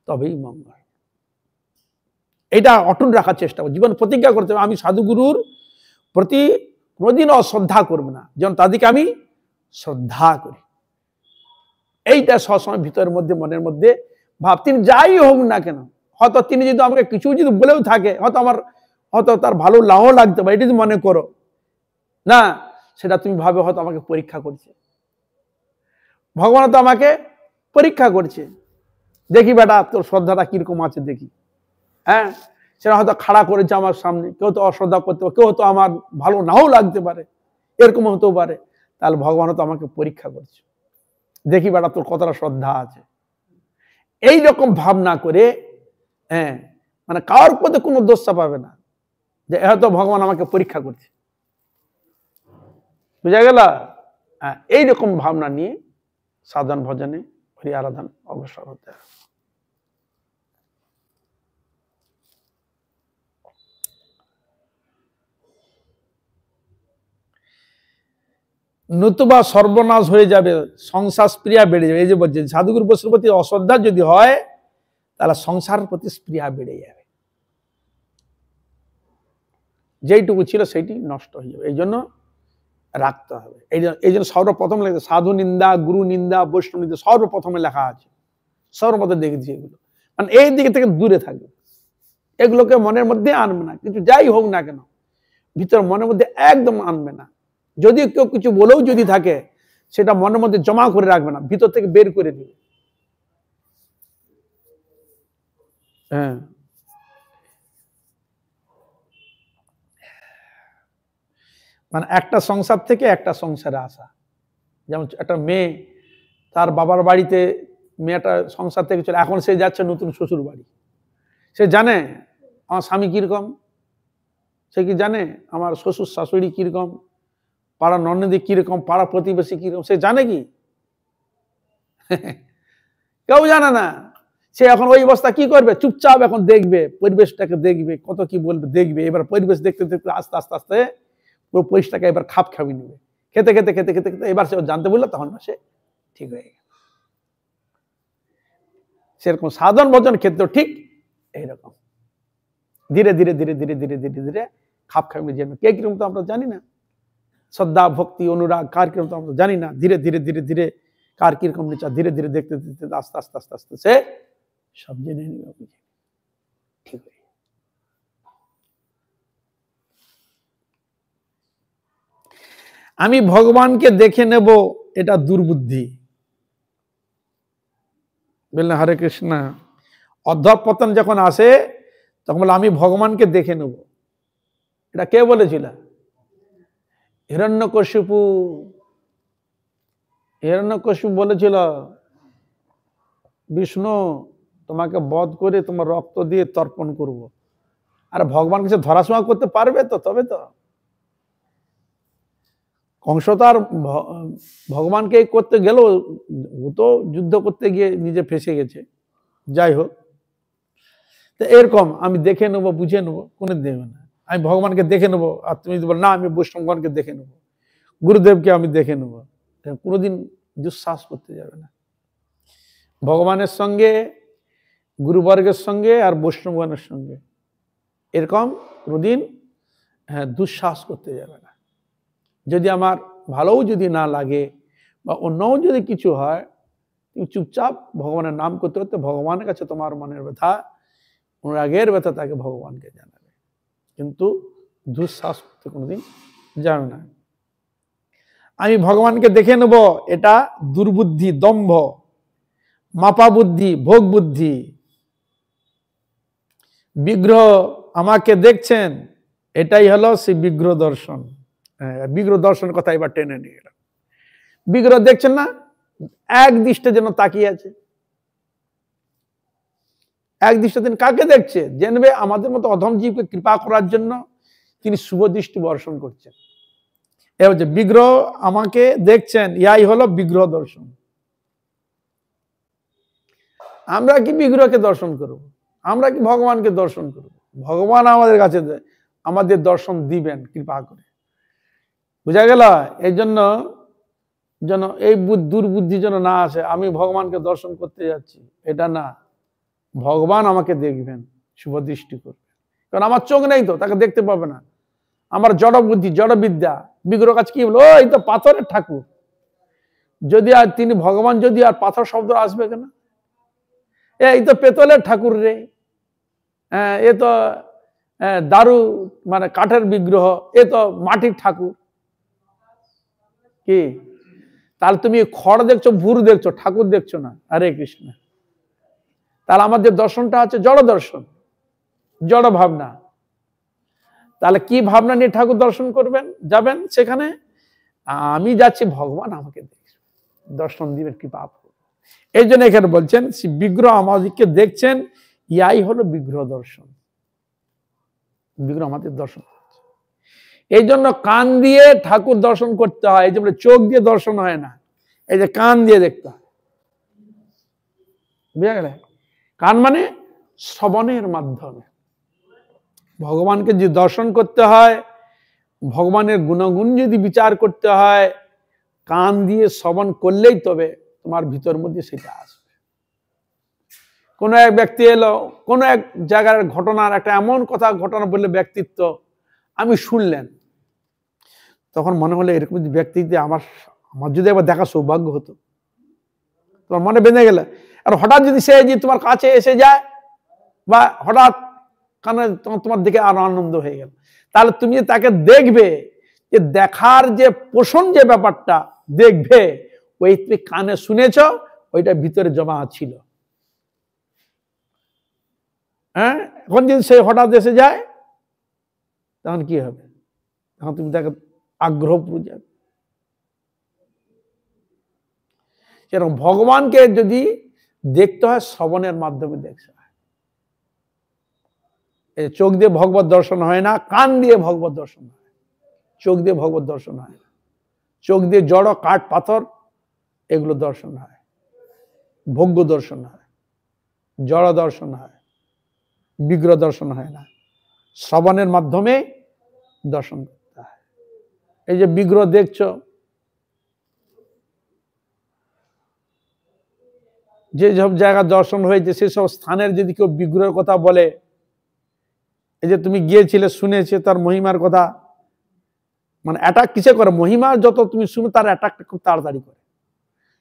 তবেই মঙ্গল। এটা অটুট রাখার চেষ্টা করো, জীবন প্রতিজ্ঞা করতে হবে আমি সাধুগুরুর প্রতি কোনোদিন অশ্রদ্ধা করবো না, যেমন তাদেরকে আমি শ্রদ্ধা করি। এইটা সবসময় ভিতরের মধ্যে মনের মধ্যে ভাব, তিনি যাই হোক না কেন, হয়তো তিনি যদি আমাকে কিছু যদি বলেও থাকে, হয়তো তার ভালো নাও লাগতে পারে, এটা যদি মনে করো না, সেটা তুমি ভাবে হয়তো আমাকে পরীক্ষা করছে, ভগবান তো আমাকে পরীক্ষা করছে, দেখি বেটা তোর শ্রদ্ধাটা কিরকম আছে দেখি। হ্যাঁ, সেটা হয়তো খাড়া করেছে আমার সামনে, কেউ তো অশ্রদ্ধা করতে পারে, কেউ তো আমার ভালো নাও লাগতে পারে, এরকম হতেও পারে, তাহলে ভগবান তো আমাকে পরীক্ষা করছে, দেখি বেটা তোর কতটা শ্রদ্ধা আছে। এইরকম ভাবনা করে, হ্যাঁ, মানে কারোর প্রতি কোনো দোষ পাবে না যে হয়তো ভগবান আমাকে পরীক্ষা করছে। বুঝা গেল? এইরকম ভাবনা নিয়ে সাধন ভজনে হরি আরাধন অগ্রসর হতে হবে। নতুবা সর্বনাশ হয়ে যাবে, সংসার স্পৃহা বেড়ে যাবে। এই যে বলছে সাধুগুরু বৈষ্ণবের প্রতি অশ্রদ্ধা যদি হয় তাহলে সংসারের প্রতি স্পৃহা বেড়ে যাবে, যেইটুকু ছিল সেইটি নষ্ট হয়ে যাবে। এই জন্য রাখতে হবে। এই জন্য সর্বপ্রথম লেখা সাধু নিন্দা, গুরু নিন্দা, বৈষ্ণব নিন্দা সর্বপ্রথমে লেখা আছে, সর্বপ্রথম দেখেছি এগুলো। মানে এই দিকে থেকে দূরে থাকবে, এগুলোকে মনের মধ্যে আনবে না, কিছু যাই হোক না কেন ভিতর মনের মধ্যে একদম আনবে না। যদি কেউ কিছু বলেও যদি থাকে সেটা মনের মধ্যে জমা করে রাখবে না, ভিতর থেকে বের করে দিবে। হ্যাঁ, মানে একটা সংসার থেকে একটা সংসারে আসা, যেমন একটা মেয়ে তার বাবার বাড়িতে, মেয়েটা সংসার থেকে চলে, এখন সে যাচ্ছে নতুন শ্বশুর বাড়ি, সে জানে আমার স্বামী কিরকম, সে কি জানে আমার শ্বশুর শাশুড়ি কিরকম, পাড়া ননদি কিরকম, পাড়া প্রতিবেশী কিরকম, সে জানে কি? কেউ জানে না। সে এখন ওই অবস্থা কি করবে, চুপচাপ এখন দেখবে, পরিবেশটাকে দেখবে, কত কি বলবে দেখবে। এবার পরিবেশ দেখতে দেখতে আস্তে আস্তে আস্তে পুরো পরিবেশটাকে এবার খাপ খাবি নেবে, খেতে খেতে খেতে খেতে খেতে এবার সে জানতে বললো, তখন সে ঠিক হয়ে গেল। সেরকম সাধন ভজন ক্ষেত্র ঠিক এইরকম, ধীরে ধীরে ধীরে ধীরে ধীরে ধীরে ধীরে খাপ খাবি যাবে। কে কিরকম তো আমরা জানি না, শ্রদ্ধা ভক্তি অনুরাগ কার কিরকম তো আমরা জানি না, ধীরে ধীরে ধীরে ধীরে কার কিরকম নেচার ধীরে ধীরে দেখতে দেখতে আস্তে আস্তে আস্তে আস্তে সে সব জেনে নিবে, ঠিক হয়ে। আমি ভগবানকে দেখে নেব, এটা দুর্বুদ্ধি। বললেন হরে কৃষ্ণ। অধঃপতন যখন আসে তখন বলে আমি ভগবানকে দেখে নেব। এটা কে বলেছিল? হিরণ্যকশিপু। হিরণ্যকশিপু বলেছিল বিষ্ণু তোমাকে বধ করে তোমার রক্ত দিয়ে তর্পণ করব। আর ভগবান কিছু ধরাশোনা করতে পারবে তো? তবে তো কংস তো আর ভগবানকে করতে গেল, ও তো যুদ্ধ করতে গিয়ে নিজে ফেসে গেছে। যাই হোক, তো এরকম আমি দেখে নেবো বুঝে নেবো, কোনো দেবে না। আমি ভগবানকে দেখে নেবো, আর তুমি যদি বলো না আমি বৈষ্ণবগণকে দেখে নেবো, গুরুদেবকে আমি দেখে নেবো, কোনোদিন দুঃসাহস করতে যাবে না। ভগবানের সঙ্গে, গুরুবর্গের সঙ্গে আর বৈষ্ণবগণের সঙ্গে এরকম কোনোদিন দুঃসাহস করতে যাবে না। যদি আমার ভালোও যদি না লাগে বা অন্যও যদি কিছু হয়, তুমি চুপচাপ ভগবানের নাম করতে করতে ভগবানের কাছে তোমার মনের ব্যথা, অনুরাগের ব্যথা তাকে ভগবানকে জানাবে, কিন্তু দুঃসাহস করতে কোনোদিন যাবে না। আমি ভগবানকে দেখে নেব, এটা দুর্বুদ্ধি, দম্ভ, মাপা বুদ্ধি, ভোগ বুদ্ধি। বিগ্রহ আমাকে দেখছেন, এটাই হলো সেই বিগ্রহ দর্শন। বিগ্রহ দর্শনের কথা এবার টেনে নিয়ে গেলাম। বিগ্রহ দেখছেন না, এক দৃষ্টে যেন তাকিয়ে আছে। এক দৃষ্টে তিনি কাকে দেখছে? জেনবে আমাদের মতো অধম জীবকে কৃপা করার জন্য তিনি শুভ দৃষ্টি বর্ষণ করছেন। এ হচ্ছে বিগ্রহ আমাকে দেখছেন, ইয়াই হলো বিগ্রহ দর্শন। আমরা কি বিগ্রহকে দর্শন করব? আমরা কি ভগবানকে দর্শন করব? ভগবান আমাদের কাছে আমাদের দর্শন দিবেন কৃপা করে। বুঝা গেল? এই জন্য যেন এই দুর্বুদ্ধি যেন না আসে আমি ভগবানকে দর্শন করতে যাচ্ছি, এটা না। ভগবান আমাকে দেখবেন, শুভ দৃষ্টি করবেন, কারণ আমার চোখ নেই তো, তাকে দেখতে পাবে না। আমার জড় বুদ্ধি, জড় বিদ্যা বিগ্রহ কাছে কি বলো, এই তো পাথরের ঠাকুর। যদি আর তিনি ভগবান, যদি আর পাথর শব্দ আসবে কেন? এই তো পেতলের ঠাকুর রে, এ তো দারু মানে কাঠের বিগ্রহ, এ তো মাটির ঠাকুর। কি তাহলে তুমি খড় দেখছো, ভুরু দেখছো, ঠাকুর দেখছো না। হরে কৃষ্ণ। তাহলে আমাদের দর্শনটা আছে জড় দর্শন, জড় ভাবনা। তাহলে কি ভাবনা নিয়ে ঠাকুর দর্শন করবেন, যাবেন সেখানে? আমি যাচ্ছি, ভগবান আমাকে দর্শন দিবেন, কৃপা। এই জন্য এখানে বলছেন বিগ্রহ আমাদেরকে দেখছেন, ইয়াই হলো বিগ্রহ দর্শন। বিগ্রহ আমাদের দর্শন। এই জন্য কান দিয়ে ঠাকুর দর্শন করতে হয়। এই যে চোখ দিয়ে দর্শন হয় না, এই যে কান দিয়ে দেখতে হয়। বুঝা গেল? কান মানে শ্রবণের মাধ্যমে ভগবানকে যদি দর্শন করতে হয়, ভগবানের গুণগুণ যদি বিচার করতে হয়, কান দিয়ে শ্রবণ করলেই তবে তোমার ভিতর মধ্যে সেটা আসবে। কোন এক ব্যক্তি এলো, কোন এক জায়গার ঘটনার একটা এমন কথা ঘটনা বললে ব্যক্তিত্ব আমি শুনলেন, তখন মনে হলো এরকম ব্যক্তিত্ব আমার যদি একবার দেখা সৌভাগ্য হতো। তোমার মনে বেঁধে গেল। আর হঠাৎ যদি সে যে তোমার কাছে এসে যায়, বা হঠাৎ কানে তোমার দিকে আরো আনন্দ হয়ে গেল, তাহলে তুমি তাকে দেখবে, যে দেখার যে পোষণ, যে ব্যাপারটা দেখবে, ওই তুমি কানে শুনেছ, ওইটা ভিতরে জমা ছিল। এখন যদি সে হঠাৎ এসে যায়, তখন কি হবে? তখন তুমি তাকে আগ্রহ পুরো যাবে। সেরকম ভগবানকে যদি দেখতে হয়, শ্রবণের মাধ্যমে দেখতে হয়। চোখ দিয়ে ভগবত দর্শন হয় না, কান দিয়ে ভগবত দর্শন হয়। চোখ দিয়ে ভগবত দর্শন হয় না। চোখ দিয়ে জড় কাঠ পাথর এগুলো দর্শন হয়, ভোগ্য দর্শন হয়, জড় দর্শন হয়, বিগ্রহ দর্শন হয় না। শ্রবণের মাধ্যমে দর্শন করতে হয়। এই যে বিগ্রহ দেখছো, যে সব জায়গা দর্শন হয়েছে, সেসব স্থানের যদি কেউ বিগ্রহের কথা বলে, এই যে তুমি গিয়েছিলে, শুনেছে তার মহিমার কথা, মানে অ্যাটাক কিসে করে? মহিমা যত তুমি শুনো, তার অ্যাটাকটা খুব তাড়াতাড়ি করে।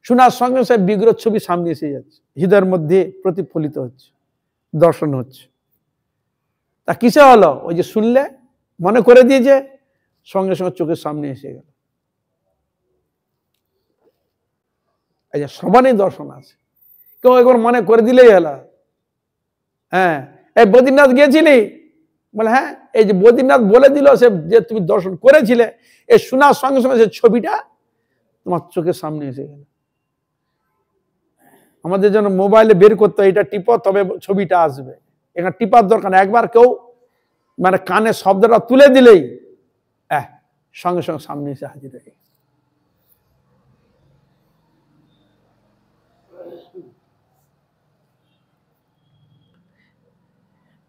শোনার সঙ্গে সঙ্গে বিগ্রহ ছবি সামনে এসে যাচ্ছে, হৃদয়ের মধ্যে প্রতিফলিত হচ্ছে, দর্শন হচ্ছে। তা কিসে হলো? ওই যে শুনলে, মনে করে দিয়েছে, সঙ্গে সঙ্গে চোখের সামনে এসে গেল। এই যে শ্রবণে দর্শন আছে, কেউ একবার মনে করে দিলেই হলো। এই বদ্রীনাথ গিয়েছিলি? বলে হ্যাঁ। এই যে বদ্রীনাথ বলে দিল, সে যে তুমি দর্শন করেছিলে, এই শোনার সঙ্গে সঙ্গে সে ছবিটা তোমার চোখের সামনে এসে গেল। আমাদের জন্য মোবাইলে বের করতে হয়, এটা টিপো তবে ছবিটা আসবে। এখানে টিপার দরকার না, একবার কেউ মানে কানে শব্দটা তুলে দিলেই সঙ্গে সঙ্গে সামনে এসে হাজির হয়ে।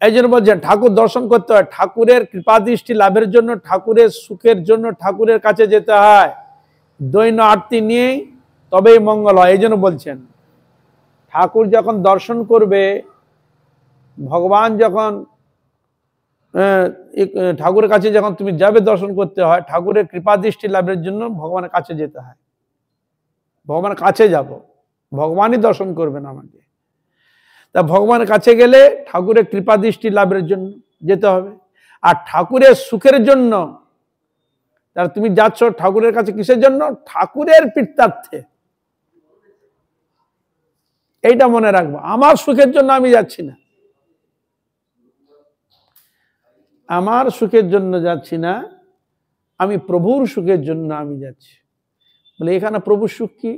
এই জন্য বলছে ঠাকুর দর্শন করতে হয়, ঠাকুরের কৃপা দৃষ্টি লাভের জন্য, ঠাকুরের সুখের জন্য ঠাকুরের কাছে যেতে হয়। দৈন্য আরতি নিয়েই তবেই মঙ্গল হয়। এই জন্য বলছেন ঠাকুর যখন দর্শন করবে, ভগবান যখন ঠাকুরের কাছে যখন তুমি যাবে দর্শন করতে হয়, ঠাকুরের কৃপা দৃষ্টি লাভের জন্য ভগবানের কাছে যেতে হয়। ভগবানের কাছে যাব, ভগবানই দর্শন করবেন আমাকে। তা ভগবানের কাছে গেলে ঠাকুরের কৃপা দৃষ্টি লাভের জন্য যেতে হবে। আর ঠাকুরের সুখের জন্য, তাহলে তুমি যাচ্ছ ঠাকুরের কাছে কিসের জন্য? ঠাকুরের প্রীত্যার্থে। এইটা মনে রাখবো, আমার সুখের জন্য আমি যাচ্ছি না। আমার সুখের জন্য যাচ্ছি না, আমি প্রভুর সুখের জন্য আমি যাচ্ছি। বলে এখানে প্রভুর সুখ কি?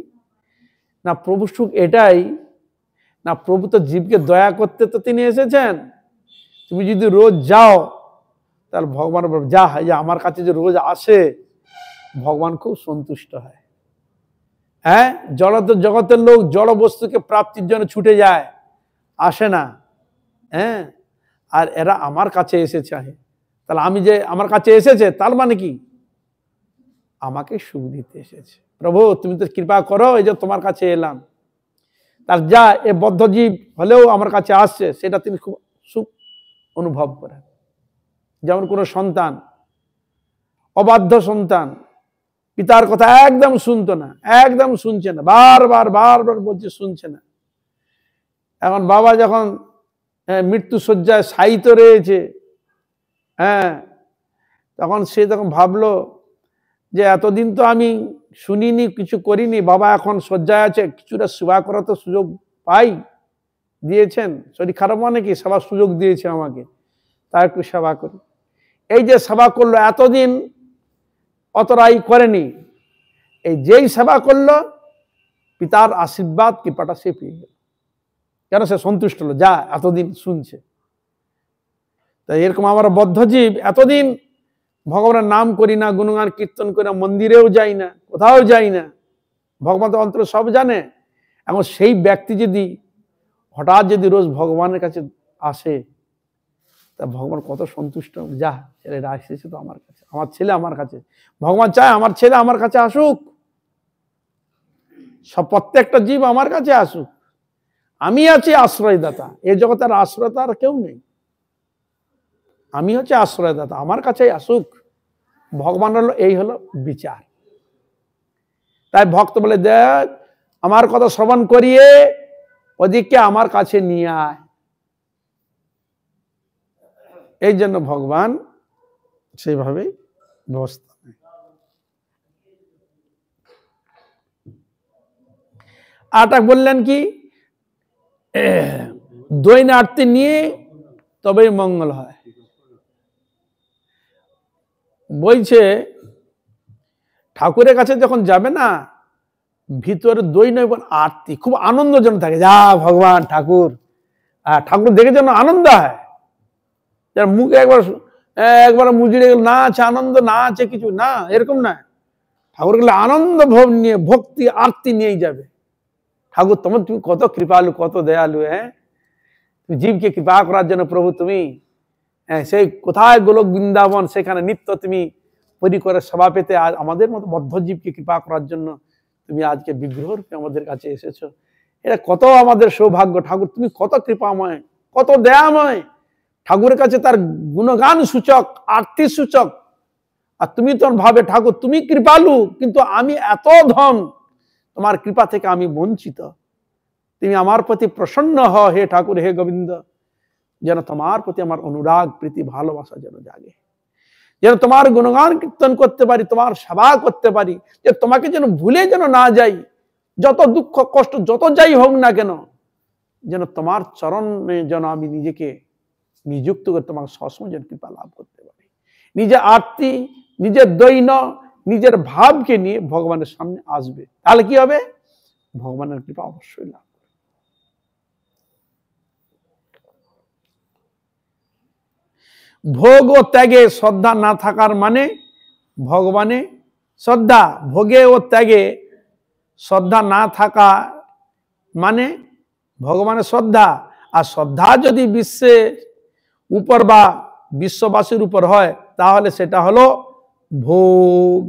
না, প্রভু সুখ এটাই না, প্রভু তো জীবকে দয়া করতে তো তিনি এসেছেন। তুমি যদি রোজ যাও তাহলে ভগবান যা হয় যে আমার কাছে যে রোজ আসে, ভগবান খুব সন্তুষ্ট হয়। হ্যাঁ, জগতের লোক জড় বস্তুকে প্রাপ্তির জন্য ছুটে যায়, আসে না। হ্যাঁ, আর এরা আমার কাছে এসেছে, তাহলে আমি যে আমার কাছে এসেছে তার মানে কি? আমাকে সুখ দিতে এসেছে। প্রভু তুমি তো কৃপা করো, এই যে তোমার কাছে এলাম। তার যা এ বদ্ধজীব হলেও আমার কাছে আসছে, সেটা তিনি খুব সুখ অনুভব করেন। যেমন কোনো সন্তান, অবাধ্য সন্তান, পিতার কথা একদম শুনতো না, একদম শুনছে না, বারবার বারবার বলছে, শুনছে না। এখন বাবা যখন মৃত্যু শয্যায় শায়িত রয়েছে, হ্যাঁ, তখন সে তখন ভাবলো যে এতদিন তো আমি শুনিনি, কিছু করিনি, বাবা এখন শয্যায় আছে, কিছুটা সেবা করার তো সুযোগ পাই, দিয়েছেন। শরীর খারাপ মানে কি, সেবার সুযোগ দিয়েছে আমাকে, তা একটু সেবা করি। এই যে সেবা করলো, এতদিন অতরাই করেনি, এই যেই সেবা করলো, পিতার আশীর্বাদ কৃপাটা সে পেয়ে গেল। কেন? সে সন্তুষ্ট হলো, যা এতদিন শুনছে। তাই এরকম আমরা বদ্ধজীব এতদিন ভগবানের নাম করি না, গুণগান কীর্তন করি না, মন্দিরেও যাই না, কোথাও যাই না, ভগবান তো অন্তরে সব জানে। এখন সেই ব্যক্তি যদি হঠাৎ যদি রোজ ভগবানের কাছে আসে, তা ভগবান কত সন্তুষ্ট, যা ছেলেরা আসছে তো আমার কাছে, আমার ছেলে আমার কাছে। ভগবান চায় আমার ছেলে আমার কাছে আসুক, সব প্রত্যেকটা জীব আমার কাছে আসুক। আমি আছি আশ্রয়দাতা, এই জগতের আশ্রয়তা আর কেউ নেই, আমি হচ্ছে আশ্রয়দাতা, আমার কাছেই আসুক। ভগবান হলো, এই হলো বিচার। তাই ভক্ত বলে, দেখ আমার কথা শ্রবণ করিয়ে ওদিকে আমার কাছে নিয়ে আয়। এই জন্য ভগবান সেইভাবেই ব্যবস্থা নেয়। আটা বললেন কি, দৈন আরতি নিয়ে তবেই মঙ্গল হয়। বলছে ঠাকুরের কাছে যখন যাবে না, ভিতরে দই নয় আরতি, খুব আনন্দজনক থাকে। যা ভগবান ঠাকুর, ঠাকুর দেখে যেন আনন্দ হয়, যার মুখে একবার মুজড়ে গেল, না আছে আনন্দ, না আছে কিছু না, এরকম না। ঠাকুর গেলে আনন্দ ভোগ নিয়ে, ভক্তি আরতি নিয়েই যাবে। ঠাকুর তোমার, তুমি কত কৃপালু, কত দয়ালু, হ্যাঁ, জীবকে কৃপা করার জন্য প্রভু তুমি, সেই কোথায় গোলক বৃন্দাবন, সেখানে নিত্য তুমি পরি করে সভা পেতে, আজ আমাদের মতো বদ্ধজীবকে কৃপা করার জন্য তুমি আজকে বিগ্রহ রূপে আমাদের কাছে এসেছো। এটা কত আমাদের সৌভাগ্য। ঠাকুর তুমি কত কৃপাময়, কত দয়াময়। ঠাকুরের কাছে তার গুণগান সূচক, আরতি সূচক। আর তুমি তো ভাবে ঠাকুর তুমি কৃপালু, কিন্তু আমি এত ধন, তোমার কৃপা থেকে আমি বঞ্চিত। তুমি আমার প্রতি প্রসন্ন হও হে ঠাকুর, হে গোবিন্দ, যেন তোমার প্রতি আমার অনুরাগ, প্রীতি, ভালোবাসা যেন জাগে, যেন তোমার গুণগান কীর্তন করতে পারি, তোমার সেবা করতে পারি, যে তোমাকে যেন ভুলে যেন না যাই, যত দুঃখ কষ্ট যত যাই হোক না কেন, যেন তোমার চরণে যেন আমি নিজেকে নিযুক্ত করে তোমার সবসময় যেন কৃপা লাভ করতে পারি। নিজের আরতি, নিজের দৈন, নিজের ভাবকে নিয়ে ভগবানের সামনে আসবে, তাহলে কি হবে? ভগবানের কৃপা অবশ্যই লাভ। ভোগ ও ত্যাগে শ্রদ্ধা না থাকার মানে ভগবানে শ্রদ্ধা, ভোগে ও ত্যাগে শ্রদ্ধা না থাকা মানে ভগবানের শ্রদ্ধা। আর শ্রদ্ধা যদি বিশ্বের উপর বা বিশ্ববাসীর উপর হয়, তাহলে সেটা হলো ভোগ।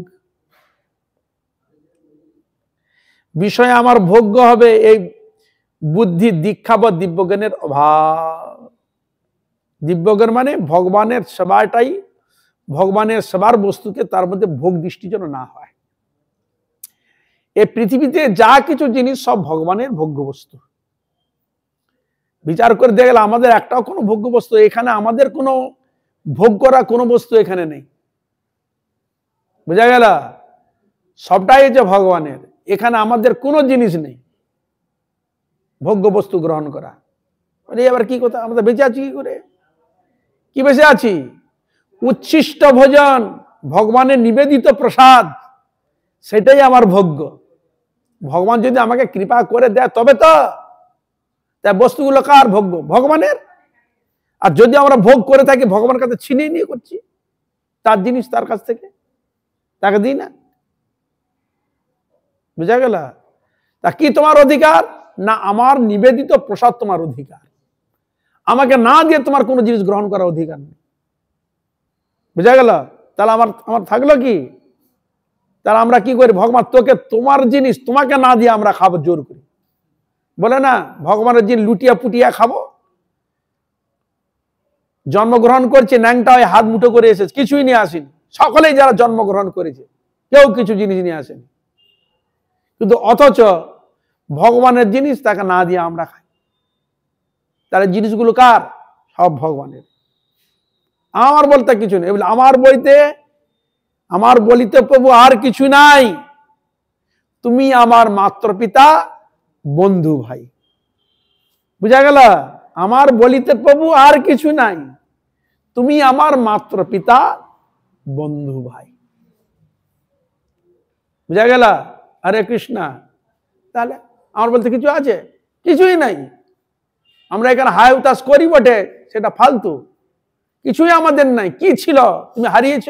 বিষয় আমার ভোগ্য হবে, এই বুদ্ধি, দীক্ষা বা দিব্যজ্ঞানের অভাব। দিব্যজ্ঞান মানে ভগবানের সেবাটাই, ভগবানের সেবার বস্তুকে তার মধ্যে ভোগ দৃষ্টি যেন না হয়। এই পৃথিবীতে যা কিছু জিনিস সব ভগবানের ভোগ্য বস্তু। বিচার করে দেখলে আমাদের একটাও কোনো ভোগ্য বস্তু এখানে, আমাদের কোনো ভোগ করা কোনো বস্তু এখানে নেই। বুঝা গেল? সবটাই যে ভগবানের, এখানে আমাদের কোনো জিনিস নেই ভোগ্য বস্তু গ্রহণ করা। এবার কি কথা, আমরা বেঁচে আছি কি করে? কি বেঁচে আছি? উচ্ছিষ্ট ভোজন, ভগবানের নিবেদিত প্রসাদ, সেটাই আমার ভোগ্য। ভগবান যদি আমাকে কৃপা করে দেয় তবে তো, তাই বস্তুগুলো কার ভোগ্য? ভগবানের। আর যদি আমরা ভোগ করে থাকি ভগবানের কাছে ছিনিয়ে নিয়ে করছি, তার জিনিস তার কাছ থেকে, তাকে দিই না। বুঝা গেল? তা কি তোমার অধিকার? না আমার নিবেদিত প্রসাদ তোমার অধিকার। আমাকে না দিয়ে তোমার কোনো জিনিস গ্রহণ করার অধিকার নেই। বুঝা গেল? তাহলে আমার থাকলো কি? তাহলে আমরা কি করি? ভগবান তোকে, তোমার জিনিস তোমাকে না দিয়ে আমরা খাবো জোর করি। বলে না ভগবানের জিনিস লুটিয়া পুটিয়া খাবো। জন্মগ্রহণ করছে ন্যাংটা হয়ে হাত মুঠো করে এসেছে, কিছুই নিয়ে আসেনি। সকলেই যারা জন্মগ্রহণ করেছে কেউ কিছু জিনিস নিয়ে আসেনি, কিন্তু অথচ ভগবানের জিনিস তাকে না দিয়ে আমরা খাই। তাহলে জিনিসগুলো কার? সব ভগবানের। আমার বলতে কিছু নেই। আমার বলিতে প্রভু আর কিছু নাই, তুমি আমার মাত্র পিতা বন্ধু ভাই। বুঝা গেল? আমার বলিতে প্রভু আর কিছু নাই, তুমি আমার মাত্র পিতা বন্ধু ভাই। বুঝা গেল? হরে কৃষ্ণা। তাহলে আমার বলতে কিছু আছে? কিছুই নাই। আমরা এখানে হায় উতাস করি বটে, সেটা ফালতু। কিছুই আমাদের নাই। কি ছিল তুমি হারিয়েছ?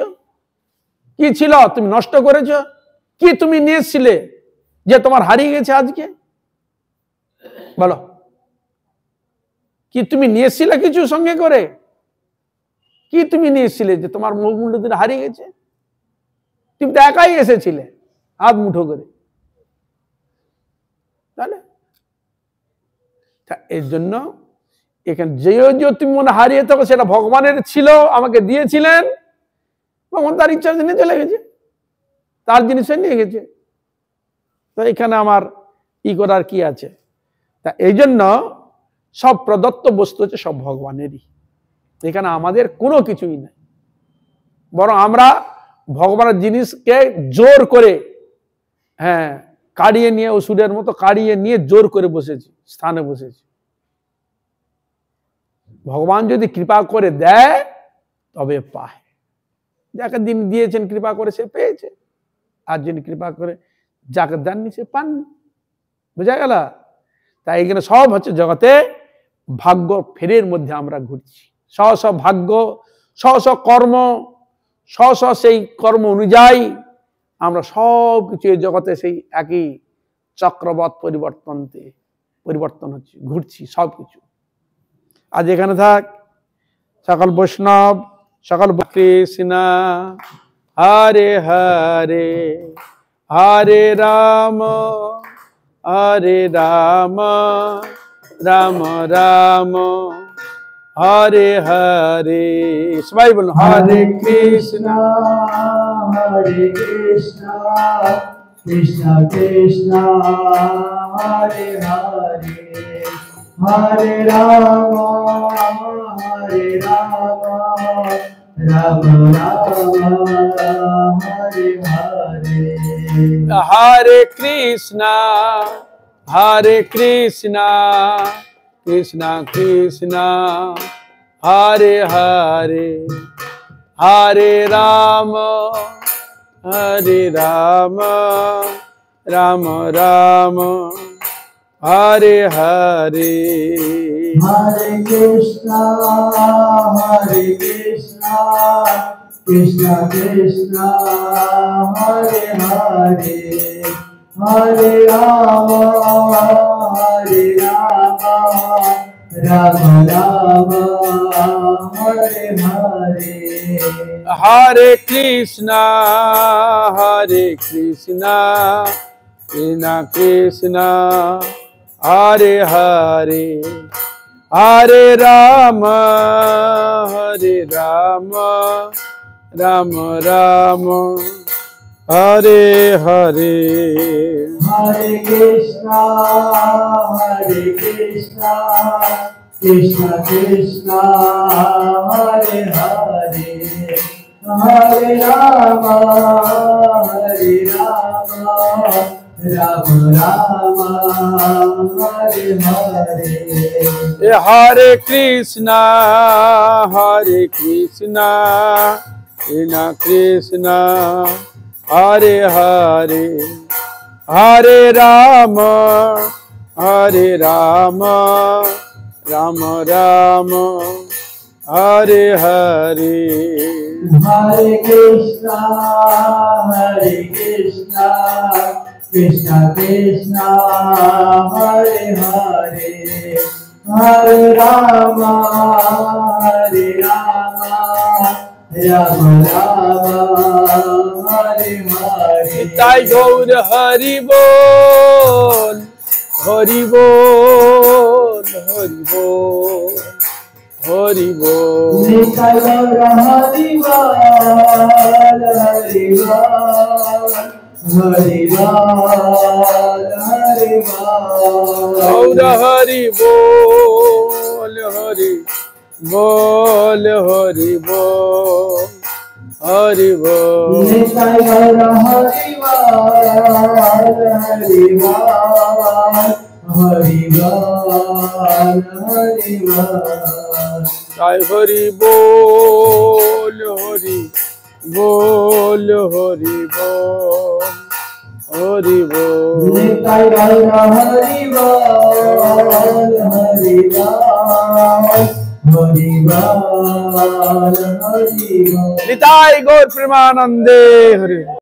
কি ছিল তুমি নষ্ট করেছ? কি তুমি নিয়েছিলে যে তোমার হারিয়ে গেছে আজকে? বলো, কি তুমি নিয়েছিলে কিছু সঙ্গে করে? কি তুমি নিয়েছিলে যে তোমার মুখ মুন্ড দিন হারিয়ে গেছে? তুমি তো একাই এসেছিলে হাত মুঠো করে। তাহলে এর জন্য এখানে যে তুমি মনে হারিয়ে থাকো সেটা ভগবানের ছিল, আমাকে দিয়েছিলেন, ভগবান তার ইচ্ছা নিয়ে চলে গেছে, তার জিনিসে নিয়ে গেছে। তো এখানে আমার ই করার কি আছে? তা এই জন্য সব প্রদত্ত বস্তু হচ্ছে সব ভগবানেরই। এখানে আমাদের কোনো কিছুই নাই। বরং আমরা ভগবানের জিনিসকে জোর করে, হ্যাঁ, কাড়িয়ে নিয়ে, ওষুধের মতো কাড়িয়ে নিয়ে জোর করে বসেছি, স্থানে বসেছি। ভগবান যদি কৃপা করে দেয় তবে পায়। যাকে দিন দিয়েছেন কৃপা করে সে পেয়েছে, আর যিনি কৃপা করে যাকে দেননি সে পাননি। বুঝা গেল? তাই এখানে সব হচ্ছে জগতে ভাগ্য ফেরের মধ্যে আমরা ঘুরছি। সব ভাগ্য, সব কর্ম, সেই কর্ম অনুযায়ী আমরা সব কিছু এই জগতে সেই একই চক্রবৎ পরিবর্তন হচ্ছে, ঘুরছি সব কিছু। আজ এখানে থাক সকল বৈষ্ণব, সকল কৃষ্ণ হরে হরে, হরে রাম হরে রাম, রাম রাম হরে হরে। সবাই বলুন হরে কৃষ্ণ হরে কৃষ্ণ, কৃষ্ণ কৃষ্ণ হরে হরে, হরে রাম হরে রাম, রাম রাম হরে হরে। হরে কৃষ্ণ কৃষ্ণ কৃষ্ণ হরে হরে, হরে রাম রাম রাম হরে হরে। হরে কৃষ্ণ কৃষ্ণ কৃষ্ণ হরে হরে, হরে রাম রাম রাম হরে হরে। হরে কৃষ্ণ কৃষ্ণ কৃষ্ণ হরে হরে, হরে রাম রাম রাম হরে হরে। হরে কৃষ্ণ কৃষ্ণ কৃষ্ণ হরে হরে, হরে Ram Ram Rama Hare Hare Hare Krishna Krishna Krishna Hare Hare Hare Rama Rama Rama Hare Hare Hare Krishna Krishna Krishna Hare Hare Hare Rama Rama Rama Hare Hare Nitai Gaur Hari Bol Hari Bol Hari Bol Hari Bol Nitai Gaur Hari Bol Hari Bol Hari Bol Hari Bol Gaur Hari Bol Hari Bol Hari Bol Hari Bol Nitai Gaur Hari Bol Hari Bol Hari Bol Hari Bol Jai Hari Bol Hari Bol Hari Bol Hari Bol Nitai Gaur Hari Bol Hari Bol Hari Bol Hari Bol Nitai Gaur Premanande Hari